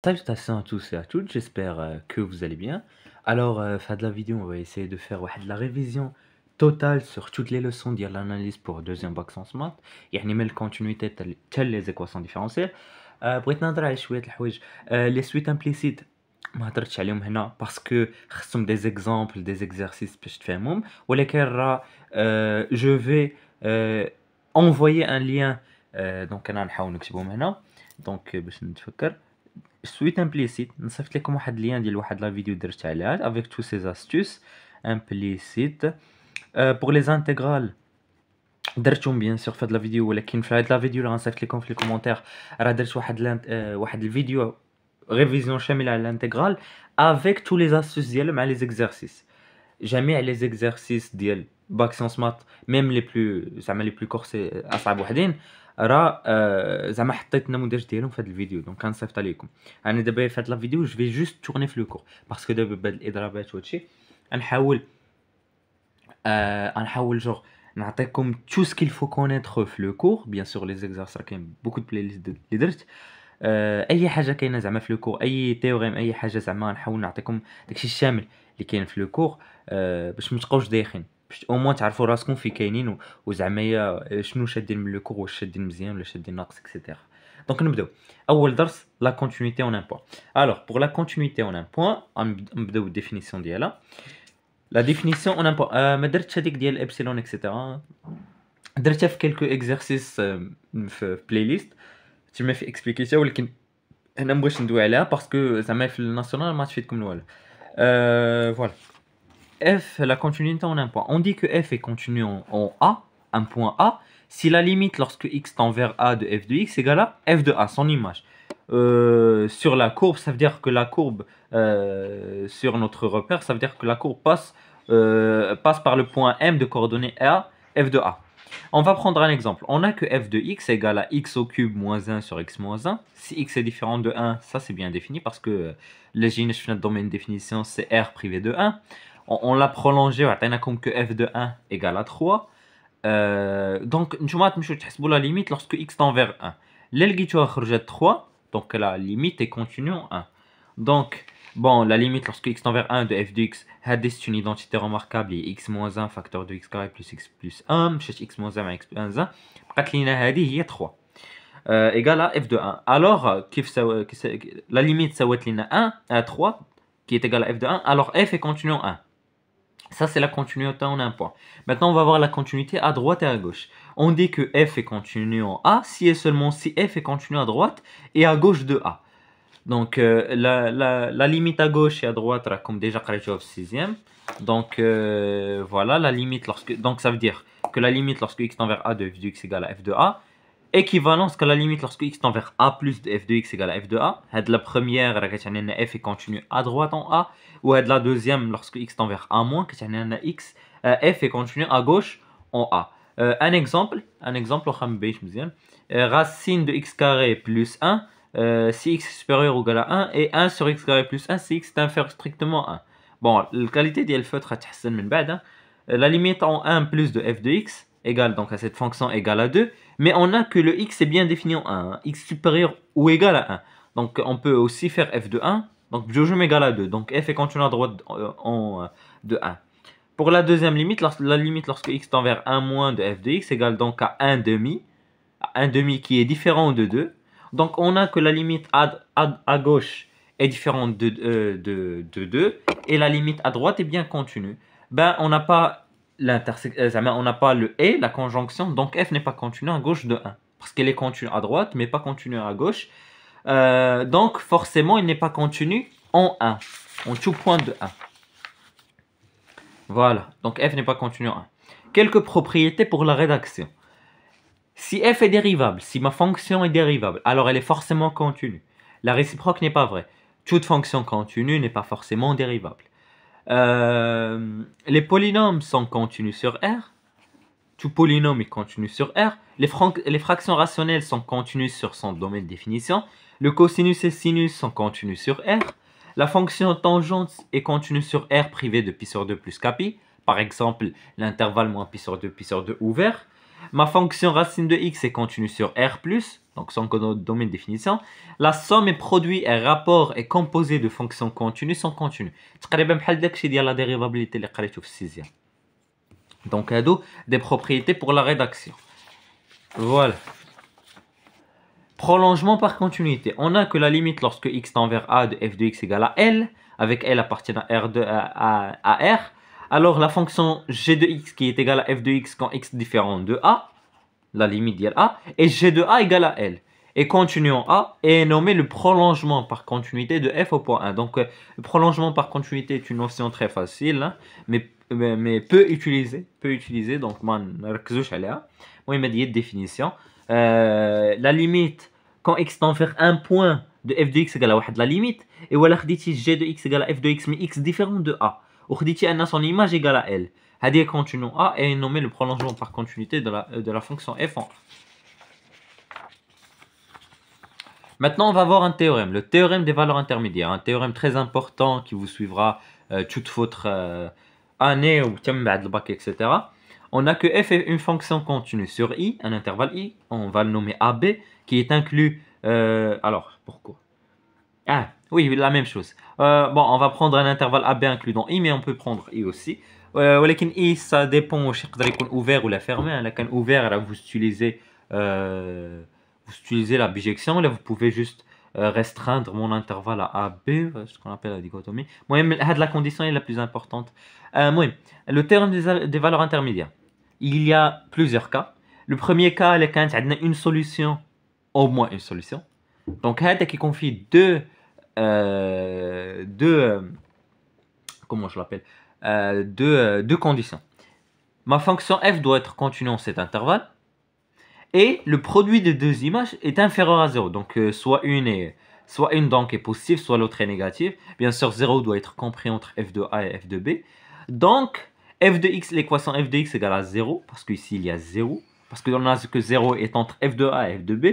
Salutations à tous et à toutes, j'espère que vous allez bien. Alors, fin de la vidéo, on va essayer de faire واحد la révision totale sur toutes les leçons de l'analyse pour deuxième bac sciences maths. يعني من الكونتينيتي تال les équations différentielles. بغيت نهضر على شوية الحوايج les suites implicites ما هضرتش عليهم هنا باسكو خصهم des exemples des exercices باش تفهمهم ولكن راه je vais envoyer un lien donc انا نحاول نكتبهم هنا donc باش نتفكر suite implicite نصيفط لكم واحد اللين ديال واحد لا فيديو درت عليها avec tous ces astuces implicite pour les intégrales درتهم بيان سور في هاد لا فيديو ولكن في هاد لا فيديو اللي غنصيفط لكم في الكومونتير راه درت واحد الفيديو ريفيزيون شامله على الانتغرال avec tous les astuces ديالها مع les exercices جميع les exercices ديال باك سيونس مات ميم لي بلو زعما لي بلو كورسي اصعب وحدين راه زعما حطيت النموذج ديالهم في هذا الفيديو دونك كنصيفط عليكم انا دابا في هذا لا فيديو جو في جوست تورني في لو كور باسكو دابا بهاد الاضرابات وهادشي غنحاول غنحاول جوغ نعطيكم تو سكيل فو كونيتر في لو كور بيان سور لي زيكزارس راه كاين بوكو دو بلاي ليست اللي درت اي حاجه كاينه زعما في لو كور اي تيوريم اي حاجه زعما نحاول نعطيكم داكشي الشامل اللي كاين في لو كور باش ما تبقاوش دايخين باش او موان تعرفوا راسكم في كاينين وزعما شنو شادين من لو كور واش شادين مزيان ولا شادين ناقص اكسيتيرا دونك نبداو اول درس لا كونتينيتي اون ان بوين الوغ بور لا كونتينيتي اون ان بوين نبداو بالديفينيسيون ديالها لا ديفينيسيون اون ان بوين ما درتش هذيك ديال ابسيلون اكسيتيرا درتها في كلكو اكزرسيس في بلاي ليست تما في اكسبليكيشن ولكن هنا مبغيتش ندوي عليها باسكو زعما في الناسيونال ما تفيدكم والو voilà f la continuité en un point on dit que f est continu en a un point a si la limite lorsque x tend vers a de f de x égale à f de a son image sur la courbe ça veut dire que la courbe sur notre repère ça veut dire que la courbe passe par le point m de coordonnées a f de a. On va prendre un exemple. On a que f de x égale à x au cube moins 1 sur x moins 1. Si x est différent de 1, ça c'est bien défini parce que les gènes dans une définition c'est r privé de 1. On l'a prolongé, on a comme que f de 1 égale à 3. Donc, nous allons la limite lorsque x tend vers 1. L'elguito a 3, donc la limite est continue en 1. Donc, bon, la limite lorsque x tend vers 1 de f de x, c'est une identité remarquable, et x moins 1 facteur de x carré plus x plus 1, x moins 1 x plus 1, il y a 3. Égale à f de 1. Alors, la limite, ça va être 1 à 3, qui est égal à f de 1, alors f est continu en 1. Ça, c'est la continuité en un point. Maintenant, on va voir la continuité à droite et à gauche. On dit que f est continu en A si et seulement si f est continu à droite et à gauche de A. Donc, la limite à gauche et à droite, comme déjà au 6e. Donc, voilà, la limite lorsque... Donc, ça veut dire que la limite lorsque x tend vers A de f de x égale à f de A. Équivalence que la limite lorsque x tend vers a plus de f de x égale à f de a. La première, f est continu à droite en a. Ou la deuxième, lorsque x tend vers a moins, x, f est continu à gauche en a. Un exemple, racine de x carré plus 1, si x est supérieur ou égal à 1, et 1 sur x carré plus 1, si x est inférieur strictement à 1. Bon, la qualité de l'feutre, la limite en 1 plus de f de x égale donc à cette fonction égale à 2, mais on a que le x est bien défini en 1, x supérieur ou égal à 1. Donc on peut aussi faire f de 1, donc je m'égale à 2, donc f est continu à droite de 1. Pour la deuxième limite, la limite lorsque x tend vers 1 moins de f de x égale donc à 1 demi qui est différent de 2. Donc on a que la limite à gauche est différente de 2 et la limite à droite est bien continue. Ben on n'a pas on n'a pas le et, la conjonction, donc f n'est pas continu à gauche de 1. Parce qu'elle est continue à droite, mais pas continue à gauche. Donc forcément, il n'est pas continu en 1, en tout point de 1. Voilà, donc f n'est pas continu en 1. Quelques propriétés pour la rédaction. Si f est dérivable, si ma fonction est dérivable, alors elle est forcément continue. La réciproque n'est pas vraie. Toute fonction continue n'est pas forcément dérivable. Les polynômes sont continus sur R. Tout polynôme est continu sur R. Les fractions rationnelles sont continues sur son domaine de définition. Le cosinus et sinus sont continus sur R. La fonction tangente est continue sur R privé de pi sur 2 plus kpi. Par exemple, l'intervalle moins pi sur 2 ouvert. Ma fonction racine de x est continue sur R+. donc sans domaine de définition. La somme et produit et rapport est composé de fonctions continues sont continues. تقريبا بحال داكشي ديال la dérivabilité اللي قريتو في السيزيام. Donc هادو des propriétés pour la rédaction. Voilà. Prolongement par continuité. On a que la limite lorsque x tend vers a de f de x égale à L, avec L appartient à R. Alors la fonction g de x qui est égale à f de x quand x différent de a, la limite d'L a, et g de a égale à L. Et continuons A est nommé le prolongement par continuité de f au point 1. Donc le prolongement par continuité est une notion très facile, hein, mais peu utilisée. Donc moi, il m'a dit définition. La limite quand x tend vers un point de f de x égale à 1, la limite, et voilà g de x égale à f de x, mais x différent de a. Ou son image égale à L. Hadi continue A est nommé le prolongement par continuité de la fonction f en A. Maintenant, on va voir un théorème, le théorème des valeurs intermédiaires, un théorème très important qui vous suivra toute votre année ou le bac, etc. On a que f est une fonction continue sur i, un intervalle i, on va le nommer AB, qui est inclus. Alors, pourquoi? Ah, oui, la même chose. Bon, on va prendre un intervalle AB inclus dans i, mais on peut prendre i aussi. ولكن i, ça dépend, يقدر يكون ouvert ou la fermé. Là, quand ouvert, là, vous utilisez la bijection. Là, vous pouvez juste restreindre mon intervalle à AB, ce qu'on appelle la dichotomie. Moi, la condition est la plus importante. Le théorème des valeurs intermédiaires. Il y a plusieurs cas. Le premier cas, c'est quand on a une solution, au moins une solution. Donc, c'est qui confie comment je l'appelle, deux conditions. Ma fonction f doit être continue en cet intervalle et le produit des deux images est inférieur à 0. Donc soit une donc est positive, soit l'autre est négative. Bien sûr, 0 doit être compris entre f de a et f de b. Donc f de x, l'équation f de x égale à 0, parce qu'ici il y a 0, parce que on a que 0 est entre f de a et f de b.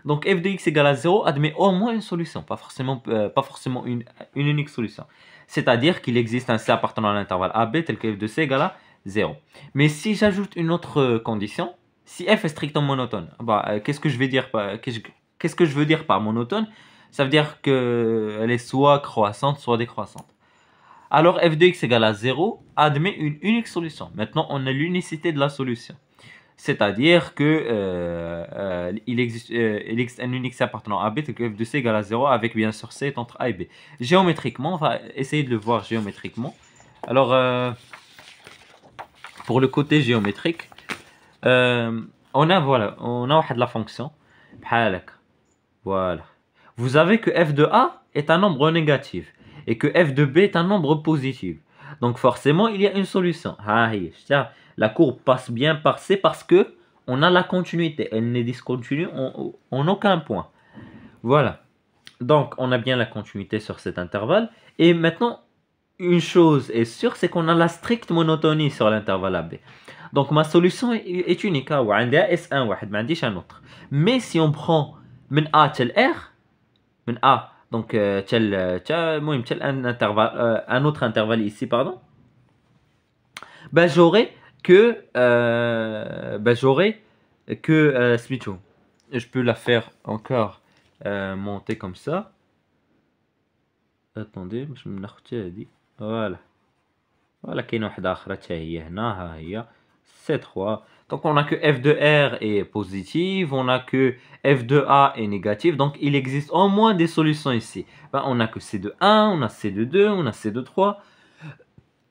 Donc f de x égale à 0 admet au moins une solution, pas forcément une unique solution. C'est-à-dire qu'il existe un C appartenant à l'intervalle AB tel que f de C égale à 0. Mais si j'ajoute une autre condition, si f est strictement monotone, qu'est-ce que je veux dire par monotone? Ça veut dire qu'elle est soit croissante, soit décroissante. Alors f de x égale à 0 admet une unique solution. Maintenant, on a l'unicité de la solution. C'est-à-dire que il existe un unique C appartenant à AB tel que f de C égale à 0 avec bien sûr C entre A et B. Géométriquement, on va essayer de le voir géométriquement. Alors, pour le côté géométrique, on a la fonction. Voilà. Vous avez que f de A est un nombre négatif et que f de B est un nombre positif. Donc forcément, il y a une solution. La courbe passe bien par C parce que on a la continuité. Elle n'est discontinue en aucun point. Voilà. Donc, on a bien la continuité sur cet intervalle. Et maintenant, une chose est sûre, c'est qu'on a la stricte monotonie sur l'intervalle AB. Donc, ma solution est unique. S1, un autre. Mais si on prend A tel R, A, donc un autre intervalle ici, pardon, j'aurai que je peux la faire encore monter comme ça. Attendez, je me dit. Voilà. Voilà qu'il y a une autre c'est 3. Donc on a que f de R est positive, on a que f de A est négative, donc il existe au moins des solutions ici. On a que C de 1, on a C de 2, on a C de 3.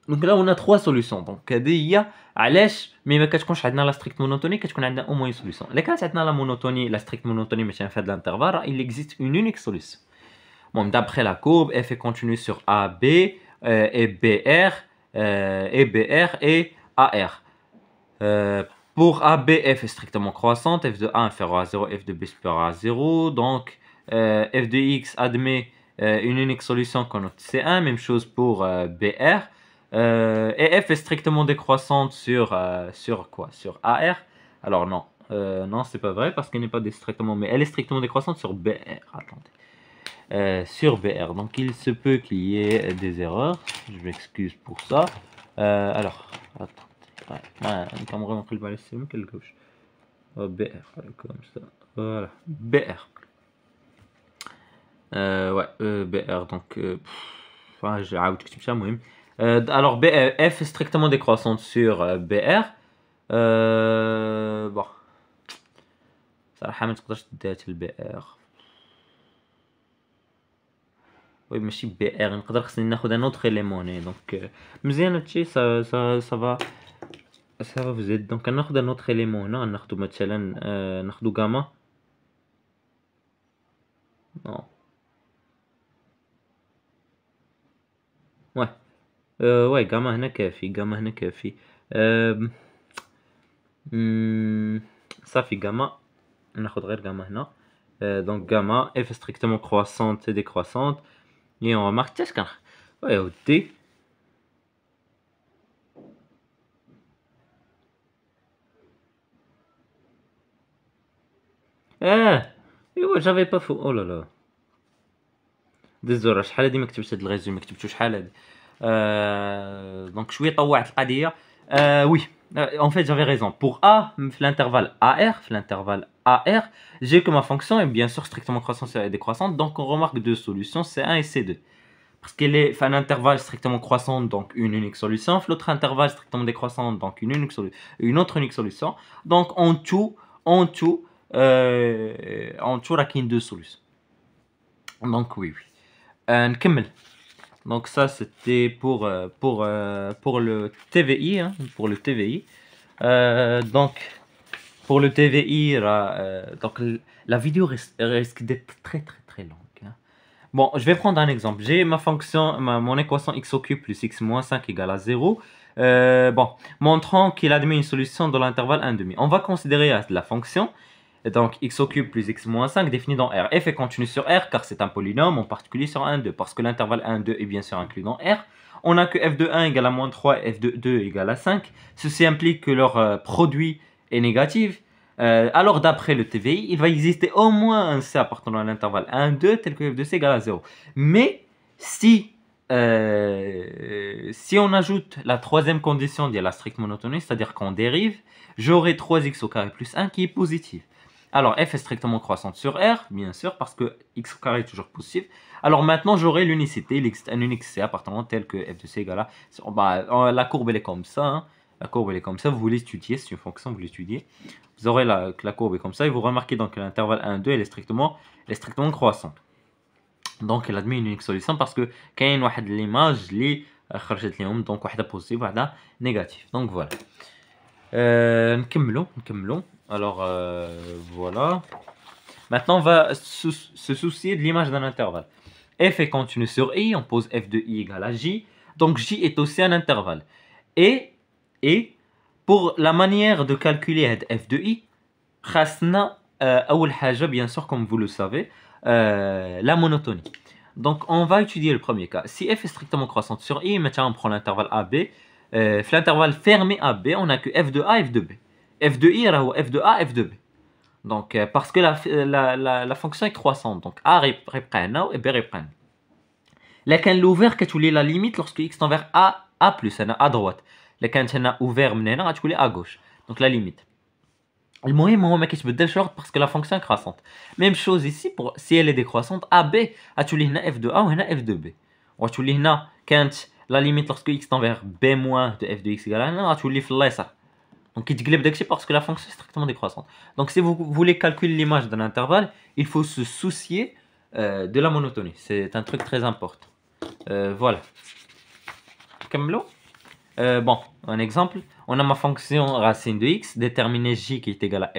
Donc là on a 3 solutions. Donc il y a علاش mais ما كتكونش عندنا la stricte monotonie, كتكون عندنا au moins une solution. Là quand عندنا la monotonie, la stricte monotonie mais c'est un fait de l'intervalle, il existe une unique solution. Bon, d'après la courbe, f est continue sur AB et BR et AR. Pour AB, f est strictement croissante, f de A inférieur à 0, f de B supérieur à 0. Donc f de x admet une unique solution qu'on note C1, même chose pour BR. Et f est strictement décroissante sur quoi? Sur AR. Alors non, non c'est pas vrai parce qu'elle n'est pas strictement, mais elle est strictement décroissante sur BR. Attendez. Sur BR. Donc il se peut qu'il y ait des erreurs. Je m'excuse pour ça. Alors, attends. BR, comme ça. Voilà, BR. Ouais, BR, donc... j'ai عاود كتبتها المهم. Alors, F est strictement décroissante sur BR. Bon, صراحة ما تقدرش تديها حتى BR. وي ماشي BR, نقدر خصني ناخد un autre élément هنا. Donc, مزيان هادشي, ça va vous aider. Donc, ناخد un autre élément هنا, ناخدو مثلا ناخدو gamma. Non. Ouais. Ouais, gamma هنا كافي, gamma هنا كافي. صافي gamma, ناخد غير gamma هنا. Donc gamma f est strictement croissante et décroissante. Et on remarque تاش كان ouais ودي ايوا j'avais pas faux. Oh là là, désolé, شحال هادي ما كتبتش هاد الريزومي, ما كتبتو شحال هادي. Donc شويه طوعت القضيه. Oui, en fait j'avais raison. Pour A, l'intervalle AR, j'ai que ma fonction est bien sûr strictement croissante et décroissante. Donc on remarque deux solutions, C1 et C2. Parce qu'elle est un intervalle strictement croissant, donc une unique solution. L'autre intervalle strictement décroissant, donc une autre unique solution. Donc en tout, il y a deux solutions. Donc oui. نكمل. Donc ça c'était pour le TVI, hein, pour le TVI. Donc pour le TVI, donc la vidéo risque d'être très longue. Hein. Bon, je vais prendre un exemple. J'ai ma fonction, mon équation x au cube plus x moins 5 égale à 0. Bon, montrant qu'il admet une solution dans l'intervalle 1,5. On va considérer la fonction. Donc x au cube plus x moins 5 défini dans R. F est continu sur R car c'est un polynôme, en particulier sur 1, 2. Parce que l'intervalle 1, 2 est bien sûr inclus dans R. On a que f de 1 égale à moins 3 et f de 2 égale à 5. Ceci implique que leur produit est négatif. Alors d'après le TVI, il va exister au moins un C appartenant à l'intervalle 1, 2 tel que f de C égale à 0. Mais si on ajoute la troisième condition de la stricte monotonie, c'est-à-dire qu'on dérive, j'aurai 3x au carré plus 1 qui est positif. Alors f est strictement croissante sur R, bien sûr, parce que x au carré est toujours positif. Alors maintenant, j'aurai l'unicité, il existe un unique C appartenant tel que f de C égale à... Bah, la courbe, elle est comme ça. Hein. La courbe, elle est comme ça. Vous l'étudiez, c'est une fonction, vous l'étudiez. Vous aurez la courbe est comme ça. Et vous remarquez donc que l'intervalle 1, 2, elle est strictement croissante. Donc, elle admet une unique solution parce que quand il y a une image, donc واحدة positive, واحدة négative. Donc voilà. نكملوا. Alors voilà. Maintenant, on va se soucier de l'image d'un intervalle. F est continu sur I, on pose f de I égale à J. Donc J est aussi un intervalle. Et pour la manière de calculer f de I, خاصنا أول حاجة, bien sûr, comme vous le savez, la monotonie. Donc on va étudier le premier cas. Si f est strictement croissante sur I, maintenant on prend l'intervalle AB. L'intervalle fermé AB, on a que f de A, f de B. f de I, f de A, f de B. Donc, parce que la fonction est croissante. Donc, A reprend et B reprend. لكن l'ouvert كتولي la limite lorsque x tend vers A plus, à droite. لكن هنا ouvert من هنا غتولي à gauche. Donc, la limite. المهم هو ما كيتبدلش l'ordre parce que la fonction est croissante. Même chose ici, si elle est décroissante, AB غتولي هنا f de A وهنا f de B. وغتولي هنا كانت la limite lorsque x tend vers B moins de f de x égale à 1 غتولي في اليسار. Donc, il dit parce que la fonction est strictement décroissante. Donc, si vous voulez calculer l'image d'un intervalle, il faut se soucier de la monotonie. C'est un truc très important. Voilà. Bon, un exemple. On a ma fonction racine de x, déterminée j qui est égale à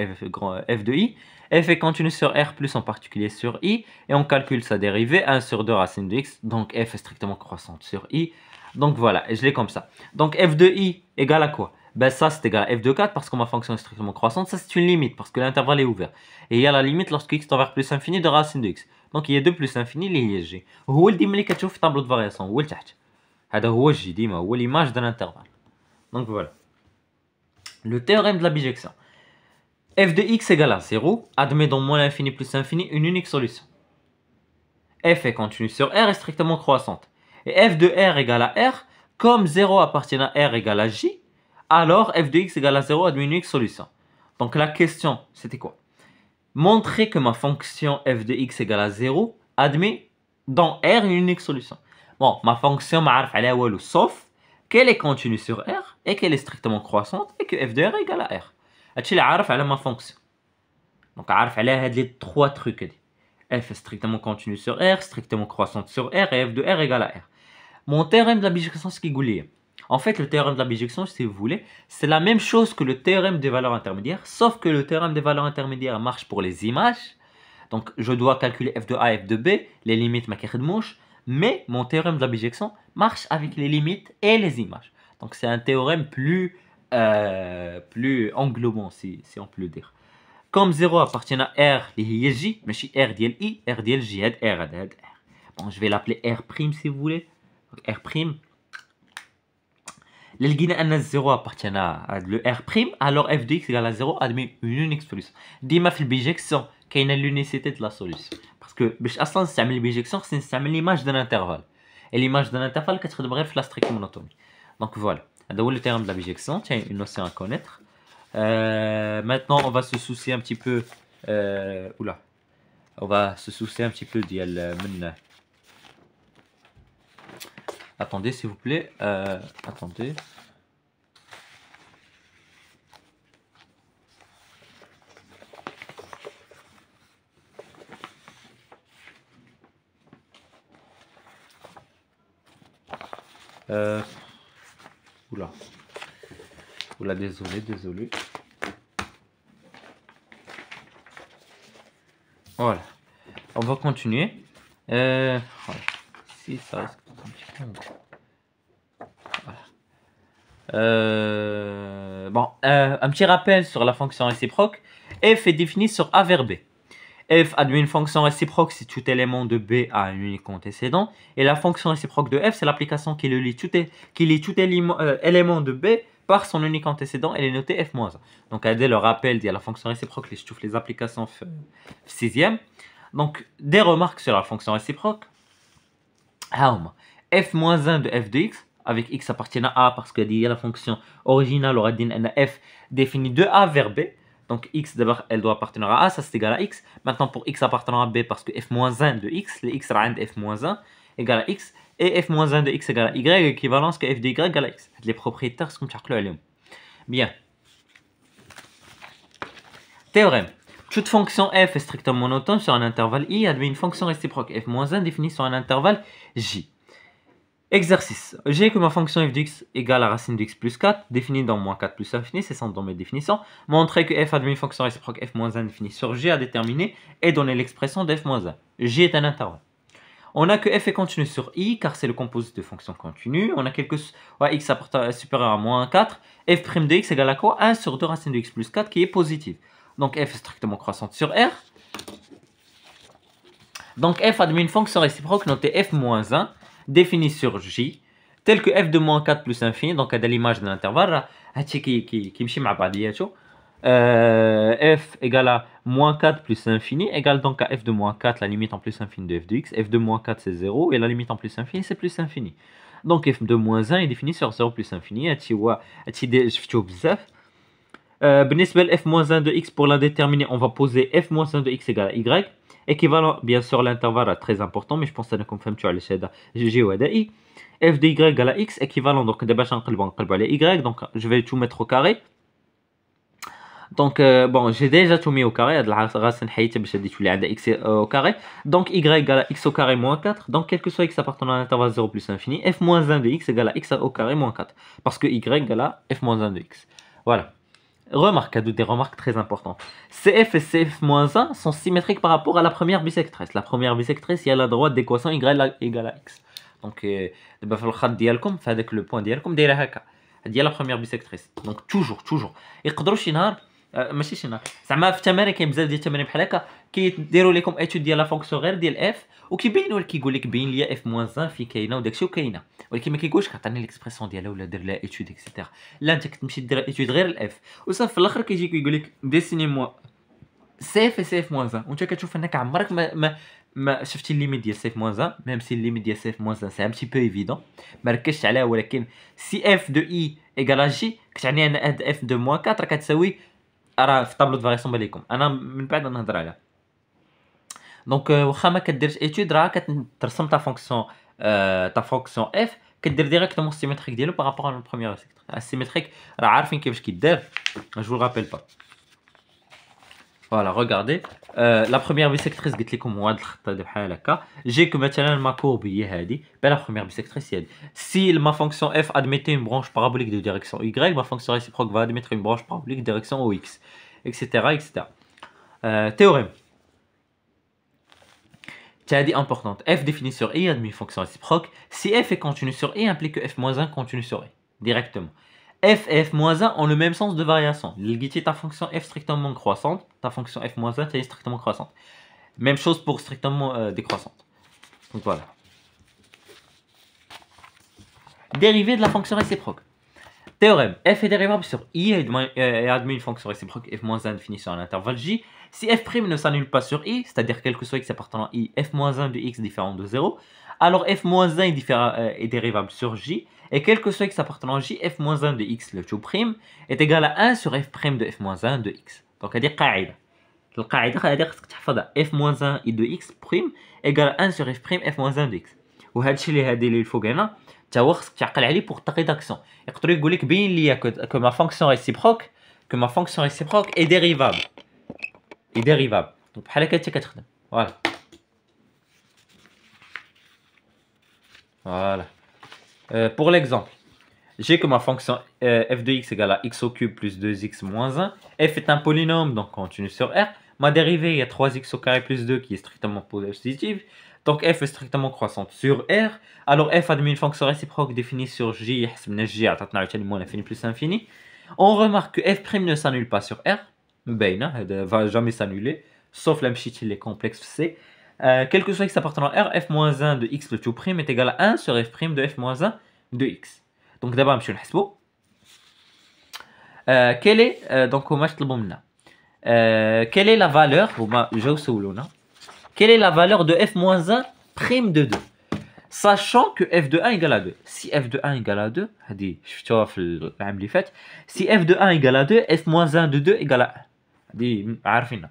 f de i. F est continu sur R plus en particulier sur i. Et on calcule sa dérivée, 1 sur 2 racine de x. Donc, f est strictement croissante sur i. Donc, voilà. Et je l'ai comme ça. Donc, f de i égale à quoi? Ben ça c'est égal à f de 4 parce que ma fonction est strictement croissante. Ça c'est une limite parce que l'intervalle est ouvert. Et il y a la limite lorsque x tend vers plus infini de racine de x. Donc il y a 2 plus infini اللي هي g. هو اللي ديما اللي كتشوف في tableau de variation هو لتحت. هذا هو g ديما هو l'image de l'intervalle. Donc voilà. Le théorème de la bijection. f de x égale à 0 admet dans moins l'infini plus infini une unique solution. F est continue sur R est strictement croissante. Et f de R égale à R, comme 0 appartient à R égale à j, alors f de x égale à 0 admet une unique solution. Donc la question, c'était quoi? Montrer que ma fonction f de x égale à 0 admet dans R une unique solution. Bon, ma fonction m'a عارف عليها والو, sauf qu'elle est continue sur R et qu'elle est strictement croissante et que f de R égale à R. هادشي اللي عارف على ma fonction. Donc عارف عليها هاد les trois trucs هادي. F est strictement continue sur R, strictement croissante sur R et f de R égale à R. Mon théorème de la bijection, c'est ce qu'il dit. En fait, le théorème de la bijection, si vous voulez, c'est la même chose que le théorème des valeurs intermédiaires, sauf que le théorème des valeurs intermédiaires marche pour les images. Donc, je dois calculer f de A et f de B, les limites, mais mon théorème de la bijection marche avec les limites et les images. Donc, c'est un théorème plus englobant, si on peut le dire. Comme 0 appartient à R, il y a J, mais si R dit I, R dit J, R. Bon, je vais l'appeler R', si vous voulez. R'. Le 0 appartient à le R', alors f de x égale à 0 admet une unique solution. Dima في البيجيكسيون كاينه l'unicité de la solution. Parce que باش اصلا نستعمل البيجيكسيون خصني نستعمل l'image d'un intervalle. Et l'image d'un intervalle كتخدم غير في la stricte monotomie. Donc voilà, هذا هو le terme de la bijection, tiens une notion à connaître. Maintenant on va se soucier un petit peu on va se soucier un petit peu ديال من Attendez, s'il vous plaît. Attendez. Oula. Oula, désolé. Voilà. On va continuer. Voilà. Si ça risque d'être un petit peu en gros. Voilà. Bon, un petit rappel sur la fonction réciproque. F est définie sur A vers B. F admet une fonction réciproque si tout élément de B a un unique antécédent. Et la fonction réciproque de F, c'est l'application qui lie tout élément de B par son unique antécédent. Elle est notée F-1. Donc, dès le rappel de la fonction réciproque, les applications 6e. Donc, des remarques sur la fonction réciproque. F-1 de f de x, avec x appartient à A parce qu'il y a la fonction originale, aura dit f définie de A vers B. Donc x d'abord elle doit appartenir à A, ça c'est égal à x. Maintenant pour x appartenant à B, parce que f-1 de x, les x rend f-1 égale à x, et f-1 de x égale à y, équivalence que f de y égale à x. Les propriétaires sont comme bien. Théorème. Toute fonction f est strictement monotone sur un intervalle i admet une fonction réciproque f-1 définie sur un intervalle j. Exercice. J'ai que ma fonction f de x égale à racine de x plus 4, définie dans moins 4 plus infini, c'est ça dans mes définitions. Montrer que f admet une fonction réciproque f-1 définie sur g à déterminer et donner l'expression de f-1. G est un intervalle. On a que f est continu sur i, car c'est le composite de fonction continue. On a x supérieur à moins 4. F' de x égale à quoi? 1 sur 2 racine de x plus 4 qui est positive. Donc f est strictement croissante sur R. Donc f admet une fonction réciproque notée f-1 définie sur J, tel que f de moins 4 plus infini, donc à l'image de l'intervalle, f égale à moins 4 plus infini, égale donc à f de moins 4, la limite en plus infini de f de x, f de moins 4 c'est 0, et la limite en plus infini c'est plus infini. Donc f de moins 1 est défini sur 0 plus infini, بالنسبة ل f-1 de x pour la déterminer, on va poser f-1 de x égale à y, équivalent bien sûr l'intervalle très important, mais je pense que ça comme فهمتوا على هذا g و هذا i. f de y égale à x équivalent, donc d'abord نقلبوا على y, donc je vais tout mettre au carré. Donc bon, j'ai déjà tout mis au carré, هاد الراسين حيدتها باش هادي تولي عندها x au carré. Donc y égale à x au carré moins 4, donc quel que soit x appartenant à l'intervalle 0 plus infini, f-1 de x égale à x au carré moins 4, parce que y égale à f-1 de x. Voilà. Remarque, des remarques très importantes. CF et CF-1 sont symétriques par rapport à la première bisectrice. La première bisectrice, il y a la droite d'équation y égale à x. Donc, le point ديالكم دايره هكا. هذه la première bisectrice. Donc toujours. يقدروا شي نهار ماشي شي نهار. زعما في التمارين كاين بزاف ديال التمارين بحال هكا كيديروا لكم ايتود ديال لا فونكسيون غير ديال اف وكيبينوا لك كيقول لك بين لي اف موان في كاينه وداكشي وكاينه ولكن ما كيقولش كيعطيني ليكسبرسيون ديالها ولا دير لها ايتود اكسيتيرا. لا انت كتمشي دير ايتود غير الاف وصافي في الاخر كيجي كيقول لك ديسيني موا سي اف سي اف موان وانت كتشوف انك عمرك ما شفتي الليميت ديال سي اف موان ميم سي الليميت ديال سي اف موان سي ان بتي بو ايفيدون ما ركزتش عليها ولكن سي اف دو اي ايكال جي كتعني ان اف دو موان 4 كتساوي راه في طابلو د فارياسيون بالكم انا من بعد نهضر عليها. دونك واخا ما كديرش ايتود راه كترسم تا فونكسيون اف كدير ديريكتومون السيمتريك ديالو بارابور لو بروميير سيكتور. السيمتريك راه عارفين كيفاش كيدار، جو رابيل با. فوالا ريغاردي لا بروميير بيسيكتريس قلت لكم هو هاد الخط هذا بحال هكا. جيكو مثلا ما كورب هي هادي لا بروميير بيسيكتريس هي هادي. سي ما فونكسيون اف admettait une branche parabolique de direction y, ma fonction réciproque va admettre une branche parabolique de direction aux x, etc. etc. Théorème. C'est importante. F défini sur I admet une fonction réciproque. Si f est continu sur I, implique que f-1 continue sur I. Directement. F et f-1 ont le même sens de variation. Ta fonction f strictement croissante, ta fonction f-1 est strictement croissante. Même chose pour strictement décroissante. Donc voilà. Dérivée de la fonction réciproque. Théorème. F est dérivable sur I et admet une fonction réciproque f-1 définie sur un intervalle J. Si f' ne s'annule pas sur I, c'est-à-dire quel que soit x appartenant à I, f-1 de x différent de 0, alors f-1 est dérivable sur J, et quel que soit x appartenant à J, f-1 de x le tout prime est égal à 1 sur f' de f-1 de x. Donc هذه قاعدة. القاعدة هذه خصك تحفظها f-1 de x prime égale à 1 sur f' f-1 de x. وهذا الشيء اللي فوق هنا تا هو خصك تعقل عليه pour تقي داكسيون. يقدر يقول لك بين لي que ma fonction réciproque est dérivable. est dérivable. Donc بحال هكا انت كتخدم. Voilà. Voilà. Pour l'exemple, j'ai que ma fonction f de x égale à x au cube plus 2x moins 1. F est un polynôme, donc continue sur R. Ma dérivée, il y a 3x au carré plus 2 qui est strictement positive. Donc f est strictement croissante sur R. Alors f admet une fonction réciproque définie sur J, J moins l'infini plus infini. On remarque que f' ne s'annule pas sur R. Elle ne va jamais s'annuler, sauf l'amchit les complexes C. Quel que soit x appartenant à R, f-1 de x le tout prime est égal à 1 sur f' de f-1 de x. Donc d'abord, je vais vous quelle est donc quelle est la valeur quelle est la valeur de f-1 prime de 2, sachant que f de 1 égale à 2. Si f de 1 égale à 2, si f de 1 égale à 2, f-1 de 2 égale à 1.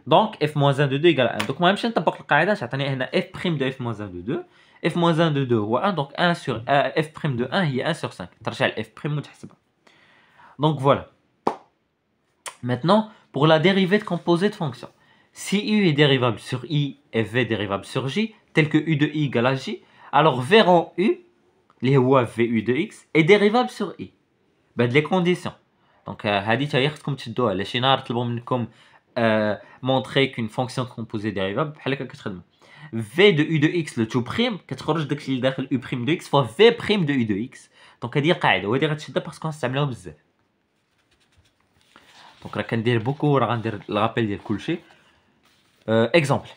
Donc f-1 de 2 égale à 1. Donc moi je vais نطبق القاعده تعطيني هنا f' de f-1 de 2. f-1 de 2 هو 1, donc 1 sur f' de 1 هي 1 sur 5. ترجع ل f' وتحسبها. Donc voilà. Maintenant pour la dérivée de composée de fonction. Si u est dérivable sur I et v dérivable sur J, tel que u de I égale à J, alors v rond u, اللي هو vu de x, est dérivable sur I. بهاد les conditions. Donc هادي تا هي خصكم تشدوها. لا شي نهار طلبوا منكم montrer qu'une fonction composée dérivable بحال هكا كتخدم. v de u de x le tout prime كتخرج داكشي اللي داخل u prime de x fois v prime de u de x. Donc هادي قاعده وهادي غتشدها باسكو غنستعملوها بزاف. دونك راه كندير بوكو راه غندير الرابيل ديال كلشي. اكزامبل.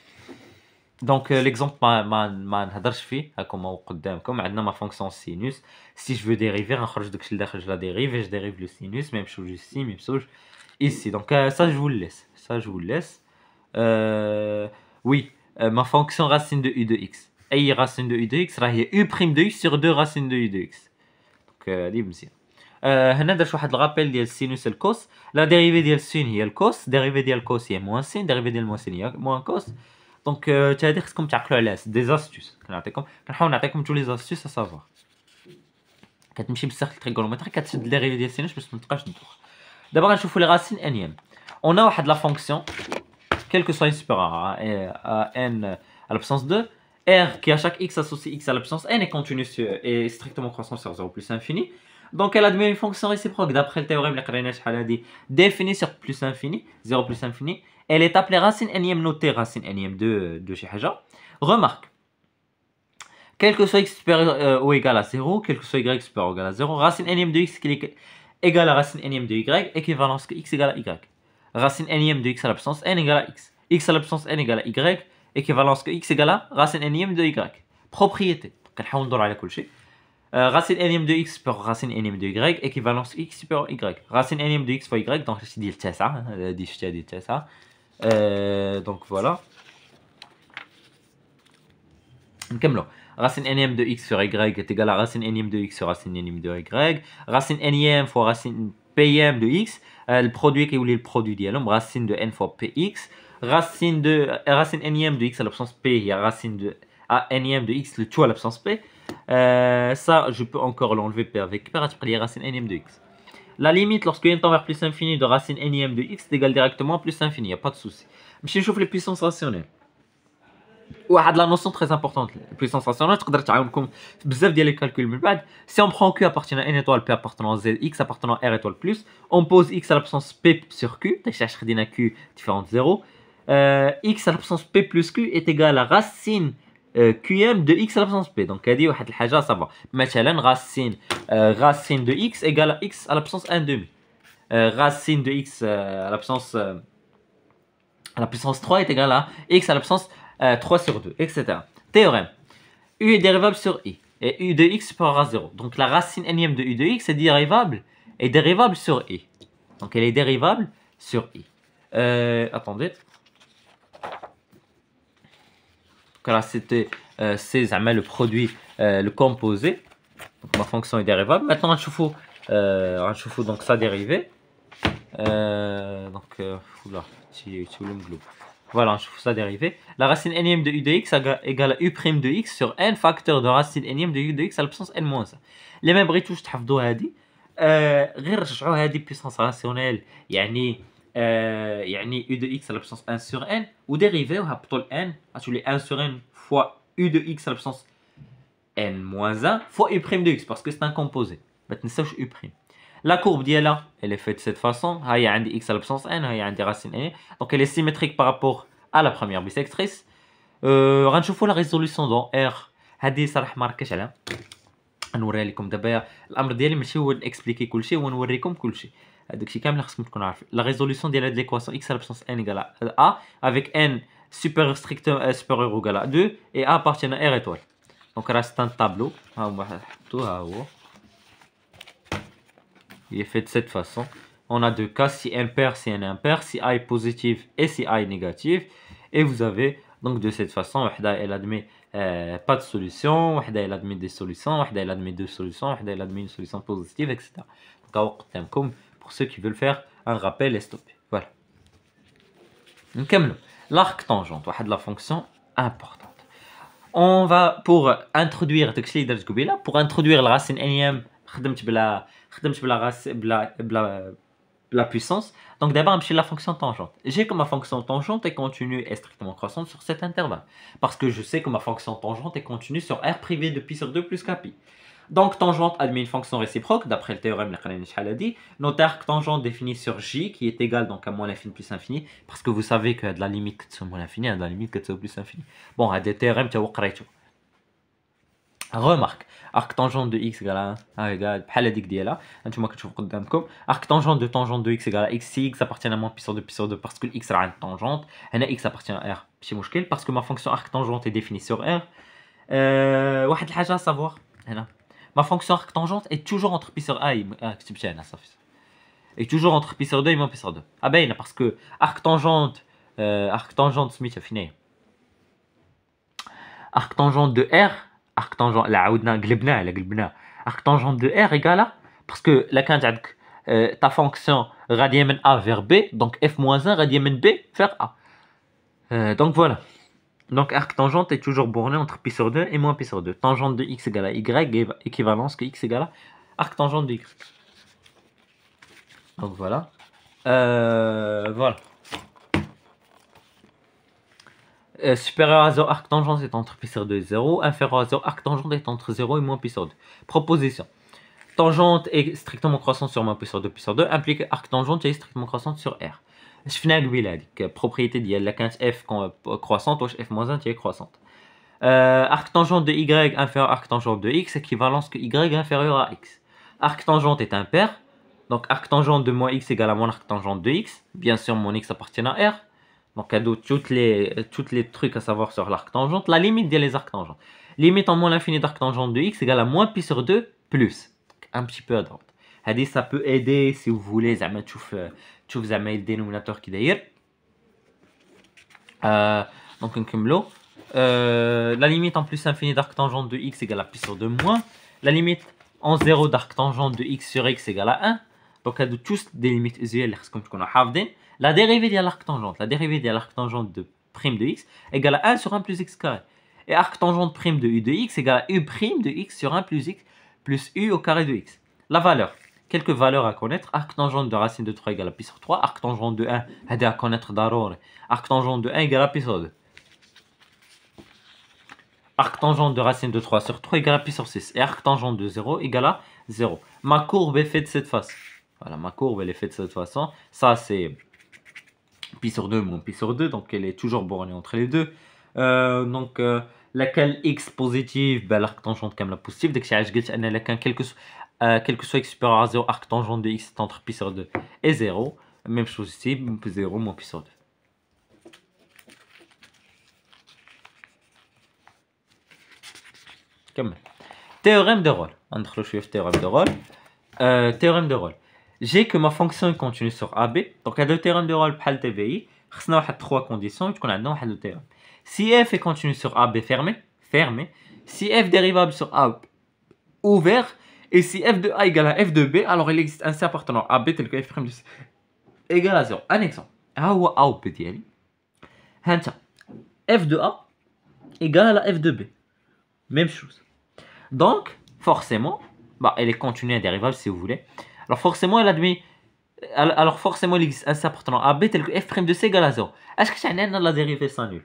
دونك ليكزامبل ما نهضرش فيه هاكم هو قدامكم. عندنا ما فونكسيون سينوس. سي جو ديريفي غنخرج داكشي اللي داخل لا ديريف جو ديريف لو سينوس ميم شوج ici ميم شوج ici. Donc ça je vous le laisse. Oui, ma fonction racine de u de x. اي racine de u de x راه هي u prime de x sur 2 racine de u de x. Donc هادي مزيان. هنا درت واحد الغابيل ديال السينوس الكوس. لا ديريفي ديال السين هي الكوس، ديريفي ديال الكوس هي موان سين، ديريفي ديال الموان سين هي موان كوس. دونك حتى هادي خصكم تعقلوا عليها. دي زاستوس كنحاول نعطيكم تو لي زاستوس ا سافوار. كتمشي بالسيركل تريغونومتري كتشد ديريفي ديال السينوس باش ما تبقاش تدوخ. دابا غنشوفوا لي راسين انيام. On a واحد لا فونكسيون quel que soit n supérieur à n à la puissance 2, r qui à chaque x associe x à la puissance n est continu et strictement croissant sur 0 plus infini. Donc elle admet une fonction réciproque d'après le théorème définie sur plus infini, 0 plus infini. Elle est appelée racine nème notée racine nème de chez Haja. Remarque, quel que soit x supérieur ou égal à 0, quel que soit y supérieur ou égal à 0, racine nème de x qui est égale à racine nème de y, équivalence que x égale à y. Racine nème de x à la puissance n égale à x. X à la puissance n égale à y, équivalence que x égale à racine nème de y. Propriété. كنحاول ندور على كل شيء. Racine nème de x par racine nème de y, équivalence x supérieur y. Racine nème de x fois y, donc c'est ديال 9 هادي شتي ديال 9. Donc voilà. نكملوا. Racine nème de x sur y est égal à racine nème de x sur racine nème de y. Racine nème fois racine PM de x, le produit qui est le produit ديالهم racine de n fois px, racine énième de x à l'absence p, il y a racine de a énième de x le tout à l'absence p. Ça, je peux encore l'enlever p avec p, il y a racine énième de x. La limite lorsque n tend vers plus infini de racine énième de x est égale directement à plus infini, il n'y a pas de souci. Je chauffe les puissances rationnelles. La notion très importante, la puissance rationnelle, tu peux بزاف ديال les calculs من بعد. Si on prend q appartenant à n étoile, p appartenant à z, x appartenant à r étoile plus, on pose x à la puissance p sur q, تنشرح خدينا q différent de 0, x à la puissance p plus q est égal à racine qm de x à la puissance p. Donc هذه واحد الحاجه صافا. مثلا racine de x égale à x à la puissance 1 demi. Racine de x à la puissance 3 est égal à x à la puissance 3 sur 2, etc. Théorème. U est dérivable sur i. Et u de x supérieur à 0. Donc la racine énième de u de x est dérivable sur i. Donc elle est dérivable sur i. Attendez. Donc là c'était c'est le produit, le composé. Donc ma fonction est dérivable. Maintenant on chauffe donc sa dérivée. Donc oula, voilà, je trouve ça dérivé. La racine énième de u de x égale à u' de x sur n facteur de racine énième de u de x à la puissance n-1. Les mêmes بغيتوش تحفظوا هذه غير رجعوا هذه puissance rationnelle يعني u de x à la puissance 1 sur n وديريفي وهبطوا ل n غتولي 1 sur n fois u de x à la puissance n-1 fois u' de x parce que c'est un composé. ما تنساوش u'. La courbe d'Iela, elle est faite de cette façon. Il y a x à la puissance n, il y a des racines n. Donc elle est symétrique par rapport à la première bisectrice. غنشوفوا la résolution dans R. هذه صراحة ما ركزش عليها. نوريها لكم دابا. الأمر ديالي ماشي هو نكسبليكي كلشي، هو نوريكم كلشي. هذاك الشيء كامل خصكم تكونوا عارفين. La résolution ديال هاد l'équation x à la puissance n égale à a avec n supérieur ou égal à 2 et a appartient à R étoile. Donc là c'est un tableau. ها هما حطوها هو. Il est fait de cette façon. On a deux cas, si n pair, si n impair, si a est positive et si a est négative. Et vous avez donc de cette façon, elle admet pas de solution, elle admet des solutions, elle admet deux solutions, elle admet une solution positive, etc. Donc, pour ceux qui veulent faire un rappel et stopper. Voilà. L'arc tangente, la fonction importante. On va pour introduire la racine énième, la puissance. Donc d'abord, je la fonction tangente. J'ai que ma fonction tangente est continue et strictement croissante sur cet intervalle. Parce que je sais que ma fonction tangente est continue sur R privé de pi sur 2 plus kpi. Donc tangente admet une fonction réciproque, d'après le théorème de dit. Notre arc tangente défini sur J qui est égal donc à moins l'infini plus infini. Parce que vous savez que de la limite que c'est moins l'infini, de la limite que c'est plus infini. Bon, à des théorèmes, tu as remarque, arc tangente de x égale à بحال هذيك ديالها انتما كتشوفوا قدامكم arc tangente de x égale à x si x appartient à moins pi sur 2 parce que x rend tangente هنا x appartient à r ماشي مشكل parce que ma fonction arc tangente est définie sur r. واحد الحاجه à savoir هنا ma fonction arc tangente est toujours entre pi sur a كتبتها هنا صافي est toujours entre pi sur 2 et moins pi sur 2 باينه parce que arc tangente سميتها فين هي arc tangente de r arc tangente là قلبناه arc tangente de r égale à parce que là quand عندك ta fonction radiée من a vers b donc f-1 radiée من b vers a. Donc voilà, donc arc tangente est toujours borné entre pi sur 2 et moins pi sur 2. Tangente de x égale à y, équivalence que x égale à arc tangente de y. Donc voilà, voilà. Supérieur à 0, arc tangente est entre pi sur 2 et 0. Inférieur à 0, arc tangente est entre 0 et moins pi sur 2. Proposition. Tangente est strictement croissante sur moins pi sur 2 implique arc tangente est strictement croissante sur R. شفنا قبيله هذيك propriété ديال لا كانت f croissante واش f-1 est croissante. Arc tangente de y inférieur à arc tangente de x équivalence que y inférieur à x. Arc tangente est impair. Donc arc tangente de moins x égale à moins arc tangente de x. Bien sûr mon x appartient à R. Donc cadeau toutes les trucs à savoir sur l'arc tangente. La limite des arcs tangentes. Limite en moins l'infini d'arc tangente de x égale à moins pi sur 2 plus. Un petit peu à droite. Ça peut aider si vous voulez تشوف زعما le dénominateur qui d'ailleurs. Donc نكملوا. La limite en plus infini d'arc tangente de x égale à pi sur 2 moins. La limite en 0 d'arc tangente de x sur x égale à 1. Donc هادو tous des limites usuelles اللي خصكم تكونوا حافظين. La dérivée ديال l'arc tangente, la dérivée ديال l'arc tangente de prime de x égale à 1 sur 1 plus x carré. Et arc tangente prime de u de x égale à u prime de x sur 1 plus x plus u au carré de x. La valeur. Quelques valeurs à connaître. Arc tangente de racine de 3 égale à pi sur 3. Arc tangente de 1, هذا à connaître d'arrore. Arc tangente de 1 égale à pi sur 2. Arc tangente de racine de 3 sur 3 égale à pi sur 6. Et arc tangente de 0 égale à 0. Ma courbe est faite de cette façon. Voilà, ma courbe elle est faite de cette façon. Ça c'est pi sur 2 moins pi sur 2. Donc elle est toujours bornée entre les deux. Laquelle x positive, ben, l'arc tangente comme la positive. Dès que j'ai dit quel que soit x supérieur à 0, arc tangente de x est entre pi sur 2 et 0. Même chose ici, 0 moins pi sur 2. كمل. Théorème de Rolle. ندخلوا شويه في théorème de Rolle. Théorème de Rolle. J'ai que ma fonction est continue sur AB. Donc هذا théorème de Rolle بحال TVI. خصنا واحد 3 conditions تكون عندنا واحد le théorème. Si f est continu sur AB fermé, si f dérivable sur A ouvert, et si f de A égale à f de B, alors il existe un C appartenant à B tel que f' de C égale à 0. Un exemple. ها هو A و B ديالي. ها انت f de A égale à f de B. Même chose. Donc, forcément, bah, elle est continue dérivable si vous voulez. Alors forcément, elle admet. Alors forcément, il existe un C appartenant à B tel que f' de C égale à 0. Est-ce que c'est la dérivée sans nul?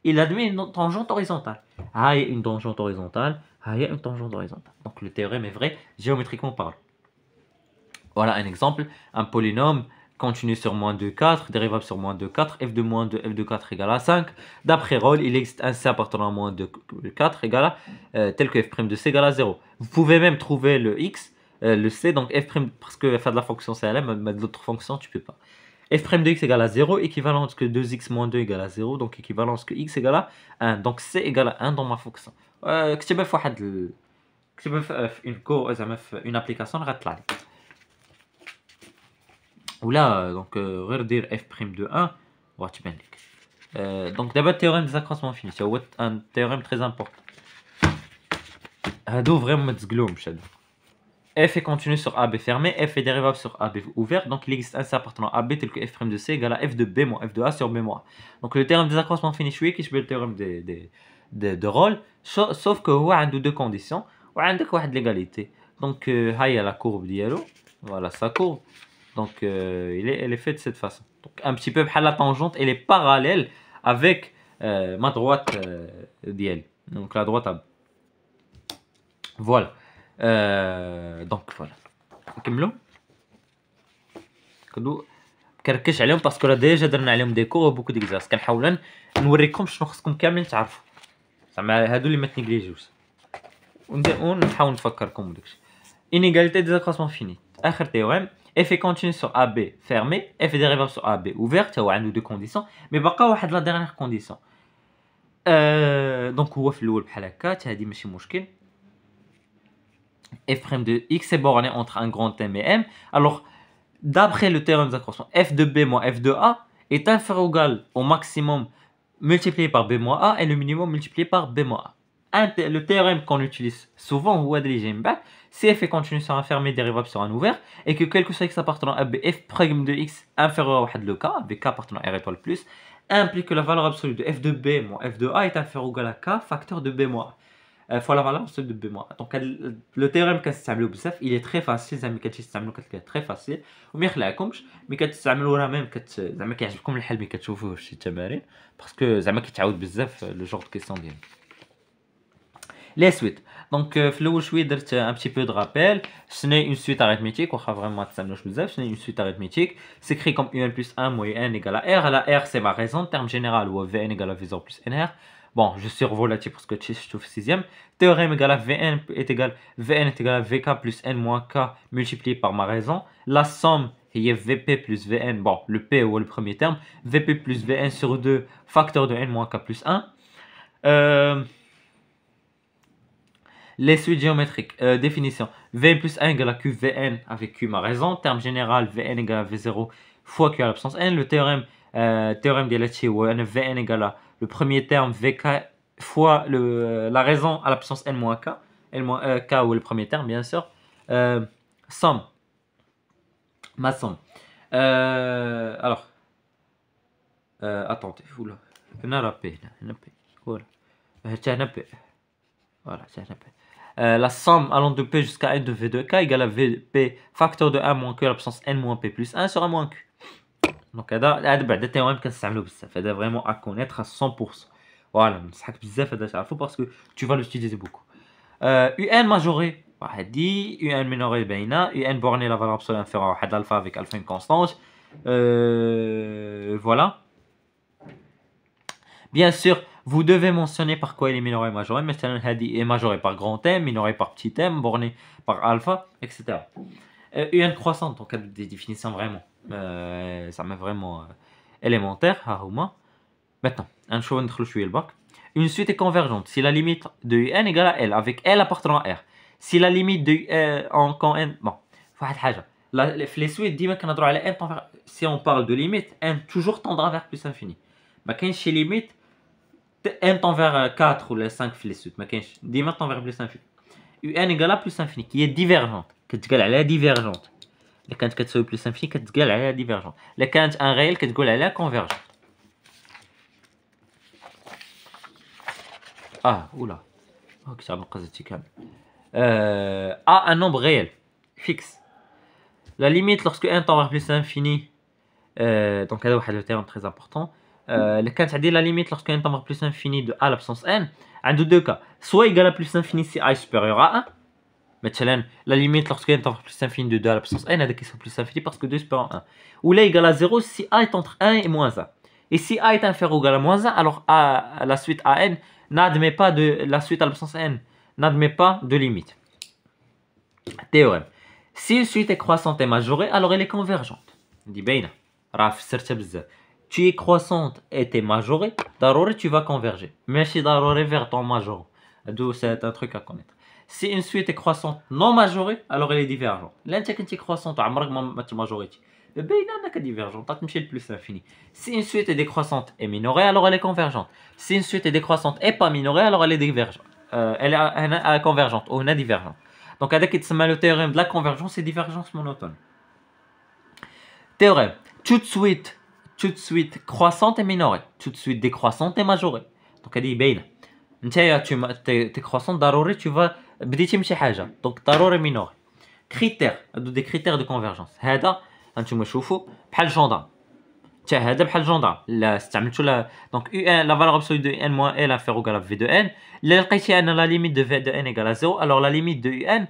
Il admet une tangente horizontale. Ah, il y a une tangente horizontale. Ah, il y a une tangente horizontale. Donc le théorème est vrai géométriquement parlant. Voilà un exemple. Un polynôme continu sur moins 2, 4, dérivable sur moins 2, 4, f de moins 2, f de 4 égale à 5. D'après Rolle, il existe un C appartenant à moins 2, 4 égale à tel que f' de C égale à 0. Vous pouvez même trouver le x, le C, donc f', parce que faire de la fonction CLM, mais de l'autre fonction, tu peux pas. f' de x égale à 0, équivalence que 2x moins 2 égale à 0, donc équivalence que x égale à 1. Donc c égale à 1 dans ma fonction. كتبها في واحد كتبها في une application غتطلع لك. ولا donc غير دير f' de 1 وغتبان لك. Donc d'abord le théorème des accroissements finis, c'est un théorème très important. هادو vraiment ما تزقلوهمش هادو. f est continu sur AB fermé, f est dérivable sur AB ouvert, donc il existe un C appartenant à B tel que f' de C égale à f de B moins f de A sur B moins A. Donc le théorème des accroissements finis شويه كيشبه le théorème de Rolle, sauf que هو عنده deux conditions وعندك واحد l'égalité. Donc ها هي la courbe ديالو, voilà sa courbe. Donc elle est faite de cette façon. Donc un petit peu بحال la tangente, elle est parallèle avec ma droite ديالي. Donc la droite à B. Voilà. Donc voilà. نكملوا. كنركز عليهم باسكو راه ديجا درنا عليهم دي كور وبوكو ديكزاس. كنحاول نوريكم شنو خصكم كاملين تعرفوا. زعما هادو اللي ما تنيجليجيوش. ونحاول نفكركم بداكشي. Inégalité des accroissements finis. آخر théorème. F est continu sur AB fermé, F est dérivable sur AB ouverte, هو عنده deux conditions, mais بقى واحد la dernière condition. Donc هو في الأول بحال هكا, هادي ماشي مشكل. f' de x est borné entre un grand M et M. Alors, d'après le théorème des accroissements, f de B moins f de A est inférieur ou égal au maximum multiplié par B moins A et le minimum multiplié par B moins A. Le théorème qu'on utilise souvent, si f est continu sur un fermé dérivable sur un ouvert et que quel que soit x appartenant à B, f' de x inférieur à le cas, avec k appartenant à R étoile plus, implique que la valeur absolue de f de B moins f de A est inférieure ou égal à k facteur de B moins A. Fois la valeur absolue de B moins A. Donc le théorème كنستعملو بزاف, il est très facile, زعما كتستعملو كتلقاه très facile وما يخلعكمش, مي كتستعملو راه ميم زعما كيعجبكم الحل ملي كتشوفوه شي تمارين, باسكو زعما كيتعاود بزاف لو جور دو كيسيون ديالو. Les suites. Donc في الاول شويه درت un petit peu de rappel. Ce n'est une suite arithmétique, واخا فريمون ما تستعملوش بزاف. Ce n'est une suite arithmétique, c'est écrit comme un plus 1 moins n égale à r. La r c'est ma raison, terme général ou vn égale à v0 plus nr. Bon, je survole là-dessus parce que je suis au 6e. Théorème égal à Vn est égal à Vk plus n moins k multiplié par ma raison. La somme est Vp plus Vn. Bon, le P ou le premier terme. Vp plus Vn sur 2 facteur de n moins k plus 1. Les suites géométriques. Définition. Vn plus 1 égale à Q Vn avec Q ma raison. Terme général Vn égale à V0 fois Q à l'absence n. Le théorème de là-dessus où Vn égale à le premier terme Vk fois la raison à la puissance n moins k, k ou le premier terme bien sûr, somme ma somme. Alors, attendez, oula. هنا راه بي هنا بي voilà. حتى هنا بي voilà حتى هنا بي. La somme allant de P jusqu'à n de V de K égale à P facteur de 1 moins Q à la puissance n moins P plus 1 sera moins Q. Donc هذا بعد التhéorème كنستعملوه بزاف. هذا vraiment à connaître à 100%. Voilà, نصحك بزاف هذا تعرفو parce que tu vas l'utiliser beaucoup. UN majoré واحد دي UN minoré باينه UN borné la valeur absolue inférieure à واحد alpha avec alpha une constante. Voilà. Bien sûr, vous devez mentionner par quoi il est minoré majoré. Maintenant, Hadi est majoré par grand M, minoré par petit m, borné par alpha, etc. UN croissante, donc des définitions vraiment, ça m'est vraiment élémentaire. Maintenant, un choix de le bac. Une suite est convergente si la limite de UN égale à L, avec L appartenant à R. Si la limite de quand N, bon, les suites, si on parle de limite, N toujours tendra vers plus infini. Mais quand chez limite, n tend vers 4 ou les 5 في les suites ما كاينش ديما tend vers plus infini. UN égale à plus infini qui est divergente كتقال عليها divergente. اللي كانت كتساوي plus infini كتقال عليها divergente. اللي كانت ان réel كتقول عليها convergente. oula كنت عم نقص هادشي كامل. A un nombre réel fixe. La limite lorsque n tend vers plus infini, donc هذا واحد le terme très important. كانت عندي la limite lorsque n tend vers plus infini de a à la puissance n عنده deux cas, soit égal à plus infini si a est supérieur à 1. مثلا la limite lorsque n tend vers plus infini de 2 à la puissance n هذاك يساوي plus infini parce que 2 est supérieur à 1, ou là égal à 0 si a est entre 1 et moins 1. Et si a est inférieur ou égal à moins 1, alors a, la suite à n n'admet pas de la suite à la puissance n n'admet pas de limite. Théorème. Si une suite est croissante et majorée, alors elle est convergente. دي باينه راه فسرتها بزاف. Tu es croissante et tu es majorée, d'arroré tu vas converger. Merci d'arroré vers ton majoré. D'où c'est un truc à connaître. Si une suite est croissante non majorée, alors elle est divergente. Là, tu es croissante, عمرك ما majorité. باينه انك divergente, تمشي le plus infini. Si une suite est décroissante et minorée, alors elle est convergente. Si une suite est décroissante et pas minorée, alors elle est divergente. Elle est convergente ou elle est divergente. Donc هذا كيتسمى le théorème de la convergence et divergence monotone. Théorème. Toute suite croissante et minorée, toute suite décroissante et majorée. Donc elle dit باينه نتايا tu croissante ضروري tu vas بديتي من شي حاجه donc ضروري minoré. Critères, des critères de convergence. هذا انتم شوفوا بحال جوندام حتى هذا بحال جوندام لا استعملتو لا دونك UN la valeur absolue de UN moins L inférieure ou égale à V de N. Là لقيتي ان la limite de V de N égale à 0, alors la limite de UN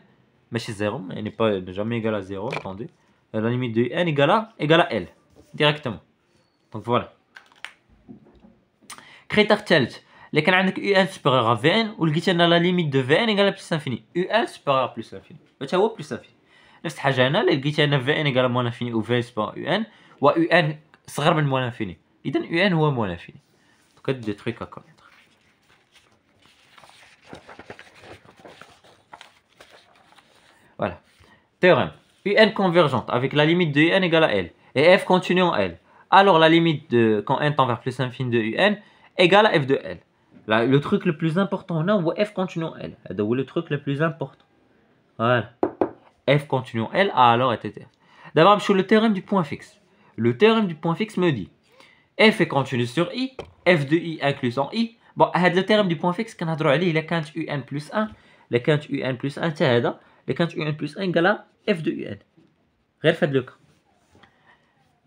ماشي 0, elle n'est pas jamais égale à 0, attendez. La limite de UN égale à L directement. Donc voilà. Critère ثالث اللي كان عندك UN supérieur à Vn ولقيت ان la limite de Vn égale à plus infini. UN supérieur à plus infini حتى هو plus infini. نفس الحاجه هنا اللي لقيت ان Vn égale à moins infini و Vn supérieur à UN و UN صغر من moins infini. اذا UN هو moins infini. Donc des trucs à connaître. Voilà. Théorème. UN convergente avec la limite de UN égale à L et F continue en L. Alors la limite de quand n tend vers plus infini de UN égale à F de L. Là, le truc le plus important on a F continue en L. C'est le truc le plus important. Voilà. F continue en L alors etc. D'abord sur le théorème du point fixe. Le théorème du point fixe me dit F est continu sur I, F de I inclus en I. Bon, le théorème du point fixe كنهضروا عليه إلا كانت UN plus 1, إلا كانت UN plus 1 حتى هذا إلا كانت UN plus 1 égale à F de UN. غير في هذا لو cas.